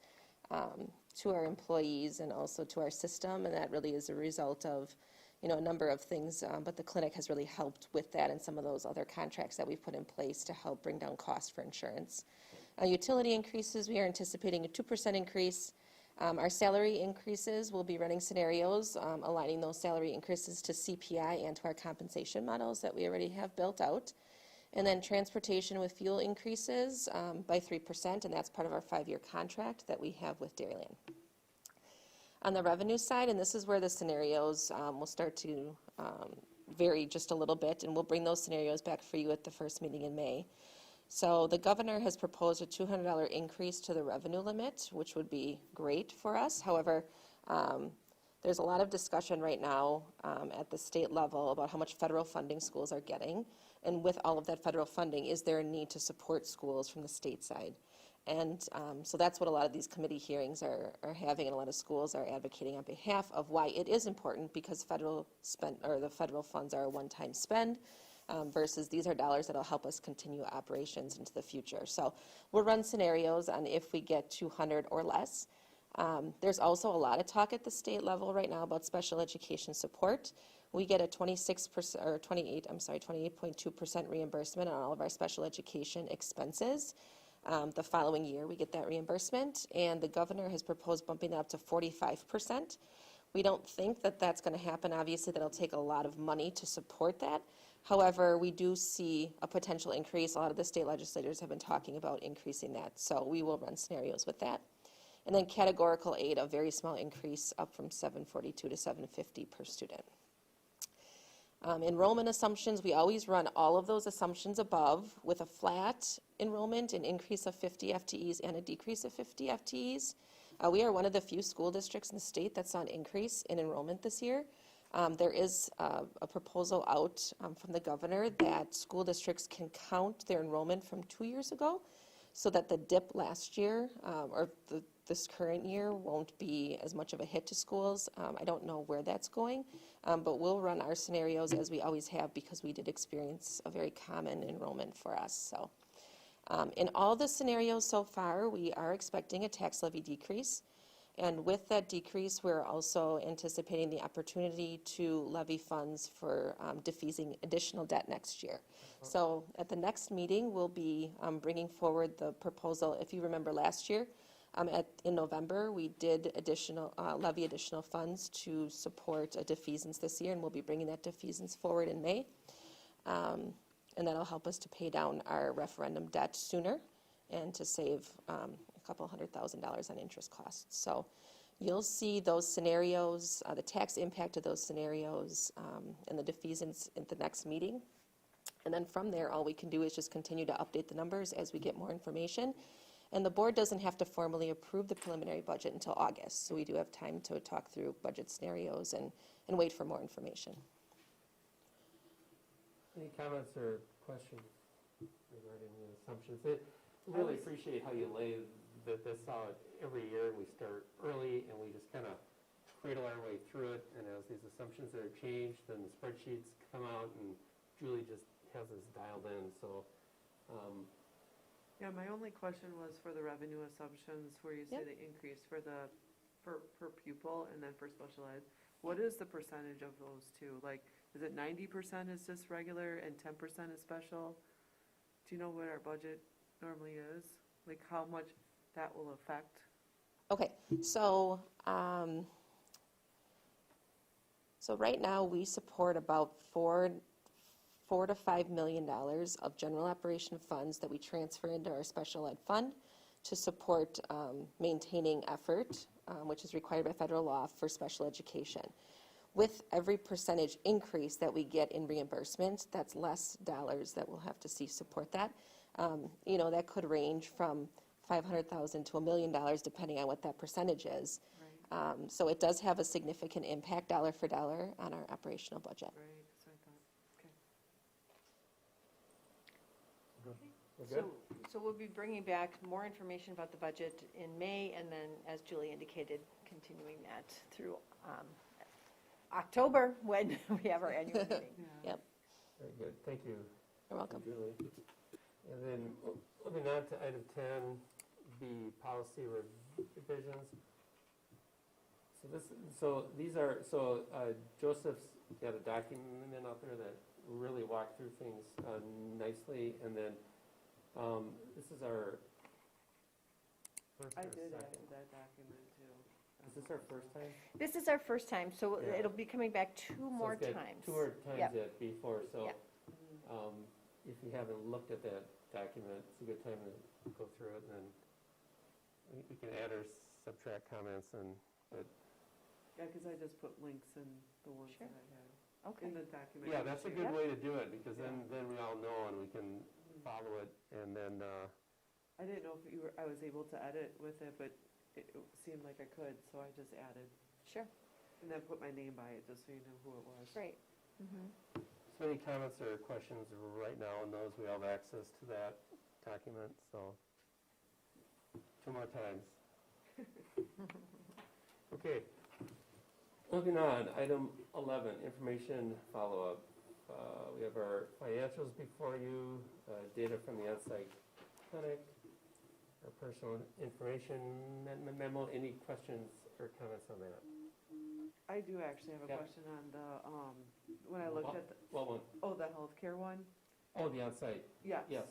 Speaker 5: to our employees and also to our system. And that really is a result of a number of things, but the clinic has really helped with that and some of those other contracts that we've put in place to help bring down costs for insurance. Utility increases, we are anticipating a 2% increase. Our salary increases, we'll be running scenarios, aligning those salary increases to CPI and to our compensation models that we already have built out. And then transportation with fuel increases by 3%, and that's part of our 5-year contract that we have with Dairyland. On the revenue side, and this is where the scenarios will start to vary just a little bit, and we'll bring those scenarios back for you at the first meeting in May. So the governor has proposed a $200 increase to the revenue limit, which would be great for us. However, there's a lot of discussion right now at the state level about how much federal funding schools are getting. And with all of that federal funding, is there a need to support schools from the state side? And so that's what a lot of these committee hearings are having, and a lot of schools are advocating on behalf of why it is important, because the federal funds are a one-time spend versus these are dollars that will help us continue operations into the future. So we'll run scenarios on if we get 200 or less. There's also a lot of talk at the state level right now about special education support. We get a 28.2% reimbursement on all of our special education expenses. The following year, we get that reimbursement, and the governor has proposed bumping that up to 45%. We don't think that that's going to happen. Obviously, that'll take a lot of money to support that. However, we do see a potential increase. A lot of the state legislators have been talking about increasing that, so we will run scenarios with that. And then categorical aid, a very small increase up from $742 to $750 per student. Enrollment assumptions, we always run all of those assumptions above with a flat enrollment, an increase of 50 FTEs, and a decrease of 50 FTEs. We are one of the few school districts in the state that saw an increase in enrollment this year. There is a proposal out from the governor that school districts can count their enrollment from 2 years ago, so that the dip last year or this current year won't be as much of a hit to schools. I don't know where that's going, but we'll run our scenarios as we always have, because we did experience a very common enrollment for us. So in all the scenarios so far, we are expecting a tax levy decrease. And with that decrease, we're also anticipating the opportunity to levy funds for defeasing additional debt next year. So at the next meeting, we'll be bringing forward the proposal. If you remember last year, in November, we did levy additional funds to support defeasance this year, and we'll be bringing that defeasance forward in May. And that'll help us to pay down our referendum debt sooner and to save a couple $100,000 on interest costs. So you'll see those scenarios, the tax impact of those scenarios, and the defeasance at the next meeting. And then from there, all we can do is just continue to update the numbers as we get more information. And the board doesn't have to formally approve the preliminary budget until August, so we do have time to talk through budget scenarios and wait for more information.
Speaker 1: Any comments or questions regarding the assumptions? I really appreciate how you lay this out every year, and we start early and we just kind of cradle our way through it, and as these assumptions are changed, then the spreadsheets come out and Julie just has us dialed in. So
Speaker 4: yeah, my only question was for the revenue assumptions, where you say the increase for the per pupil and then for special ed. What is the percentage of those two? Like, is it 90% is just regular and 10% is special? Do you know what our budget normally is? Like, how much that will affect?
Speaker 5: Okay, so, so right now, we support about $4 to $5 million of general operation funds that we transfer into our special ed fund to support maintaining effort, which is required by federal law for special education. With every percentage increase that we get in reimbursement, that's less dollars that we'll have to see support that. You know, that could range from $500,000 to $1 million, depending on what that percentage is. So it does have a significant impact, dollar for dollar, on our operational budget.
Speaker 4: Right, so I thought, okay.
Speaker 1: We're good?
Speaker 19: So we'll be bringing back more information about the budget in May, and then, as Julie indicated, continuing that through October, when we have our annual meeting.
Speaker 5: Yep.
Speaker 1: Very good, thank you.
Speaker 5: You're welcome.
Speaker 1: Julie. And then moving on to item 10, policy revisions. Joseph's got a document out there that really walked through things nicely, and then this is our first
Speaker 4: I
Speaker 1: or
Speaker 4: did add
Speaker 1: second.
Speaker 4: to that document too.
Speaker 1: Is this our first time?
Speaker 19: This is our first time, so
Speaker 1: Yeah.
Speaker 19: it'll be coming back two
Speaker 1: So
Speaker 19: more
Speaker 1: it's got
Speaker 19: times.
Speaker 1: 2 more times
Speaker 19: Yep.
Speaker 1: yet before, so
Speaker 19: Yep.
Speaker 1: if you haven't looked at that document, it's a good time to go through it, and then we can add or subtract comments, and but
Speaker 4: Yeah, because I just put links in the ones
Speaker 19: Sure.
Speaker 4: that I had
Speaker 19: Okay.
Speaker 4: in the document.
Speaker 1: yeah, that's a good
Speaker 19: Yep.
Speaker 1: way to do it, because then we all know and we can follow it, and then
Speaker 4: I didn't know if I was able to edit with it, but it seemed like I could, so I just added.
Speaker 19: Sure.
Speaker 4: And then put my name by it, just so you know who it was.
Speaker 19: Great.
Speaker 1: so any comments or questions right now on those, we have access to that document, so 2 more times. Okay. Moving on, item 11, information follow-up. We have our financials before you, data from the on-site clinic, our personal information memo. Any questions or comments on that?
Speaker 4: I do actually have a
Speaker 1: Yeah.
Speaker 4: question on the, when I looked at the,
Speaker 1: What one?
Speaker 4: the healthcare one.
Speaker 1: Oh, the on-site.
Speaker 4: Yes.
Speaker 1: Yes.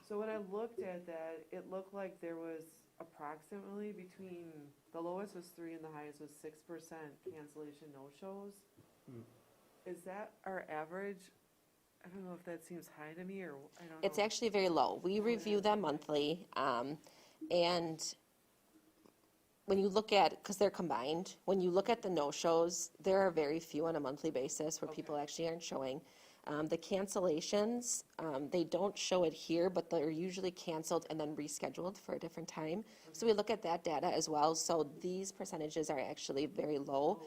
Speaker 4: So when I looked at that, it looked like there was approximately between, the lowest was 3 and the highest was 6% cancellation no-shows. Is that our average? I don't know if that seems high to me, or I don't know.
Speaker 5: It's actually very low. We review them monthly, and when you look at, because they're combined, when you look at the no-shows, there are very few on a monthly basis where people actually aren't showing. The cancellations, they don't show it here, but they're usually canceled and then rescheduled for a different time. So we look at that data as well. So these percentages are actually very low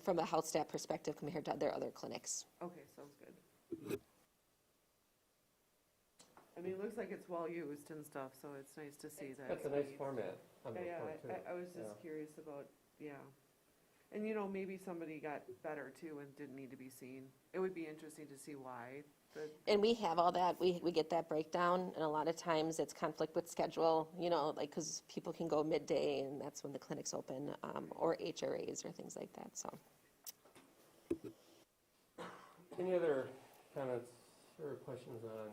Speaker 5: from a health staff perspective compared to their other clinics.
Speaker 4: Okay, sounds good. I mean, it looks like it's well-used and stuff, so it's nice to see that.
Speaker 1: That's a nice format on the
Speaker 4: Yeah,
Speaker 1: report, too.
Speaker 4: I was just curious about, and maybe somebody got better too and didn't need to be seen. It would be interesting to see why.
Speaker 5: And we have all that, we get that breakdown, and a lot of times it's conflict with schedule, like, because people can go midday, and that's when the clinic's open, or HRAs or things like that, so.
Speaker 1: Any other comments or questions on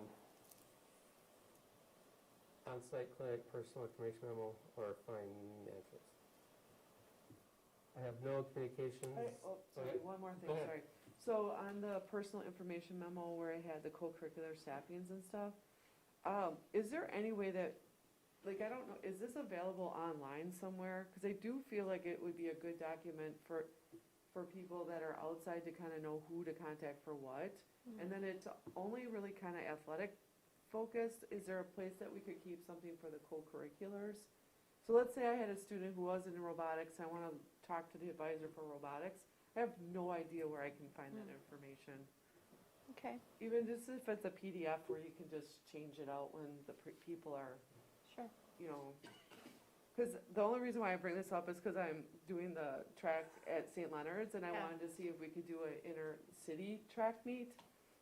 Speaker 1: on-site clinic, personal information memo, or financials? I have no communications.
Speaker 4: Sorry, one more thing,
Speaker 1: Go ahead.
Speaker 4: sorry. So on the personal information memo where I had the co-curricular sapiens and stuff, is there any way that, like, I don't know, is this available online somewhere? Because I do feel like it would be a good document for people that are outside to kind of know who to contact for what. And then it's only really kind of athletic focused. Is there a place that we could keep something for the co-curriculars? So let's say I had a student who was in robotics, I want to talk to the advisor for robotics. I have no idea where I can find that information.
Speaker 19: Okay.
Speaker 4: Even just if it's a PDF where you can just change it out when the people are,
Speaker 19: Sure.
Speaker 4: because the only reason why I bring this up is because I'm doing the track at St. Leonard's, and I
Speaker 19: Yeah.
Speaker 4: wanted to see if we could do an inner-city track meet.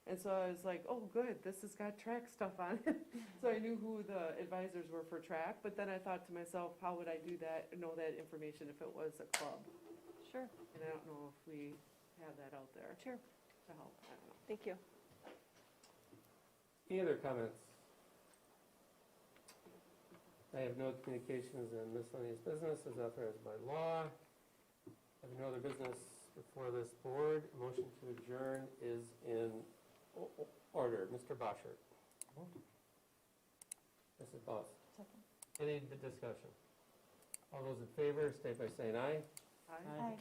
Speaker 4: And so I was like, oh, good, this has got track stuff on it. So I knew who the advisors were for track, but then I thought to myself, how would I do that, know that information if it was a club?
Speaker 19: Sure,
Speaker 4: And I don't know if we have that out there
Speaker 19: sure.
Speaker 4: to help, I don't know.
Speaker 19: Thank you.
Speaker 1: Any other comments? I have no communications and miscellaneous business as authorized by law. I have no other business before this board. Motion to adjourn is in order. Mr. Boschert. Mrs. Boss.
Speaker 20: Second.
Speaker 1: Any discussion? All those in favor, state by saying aye.
Speaker 4: Aye.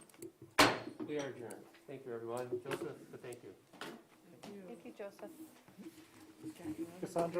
Speaker 20: Aye.
Speaker 1: We are adjourned. Thank you, everyone. Joseph, thank you.
Speaker 4: Thank you.
Speaker 19: Thank you, Joseph.
Speaker 3: Cassandra?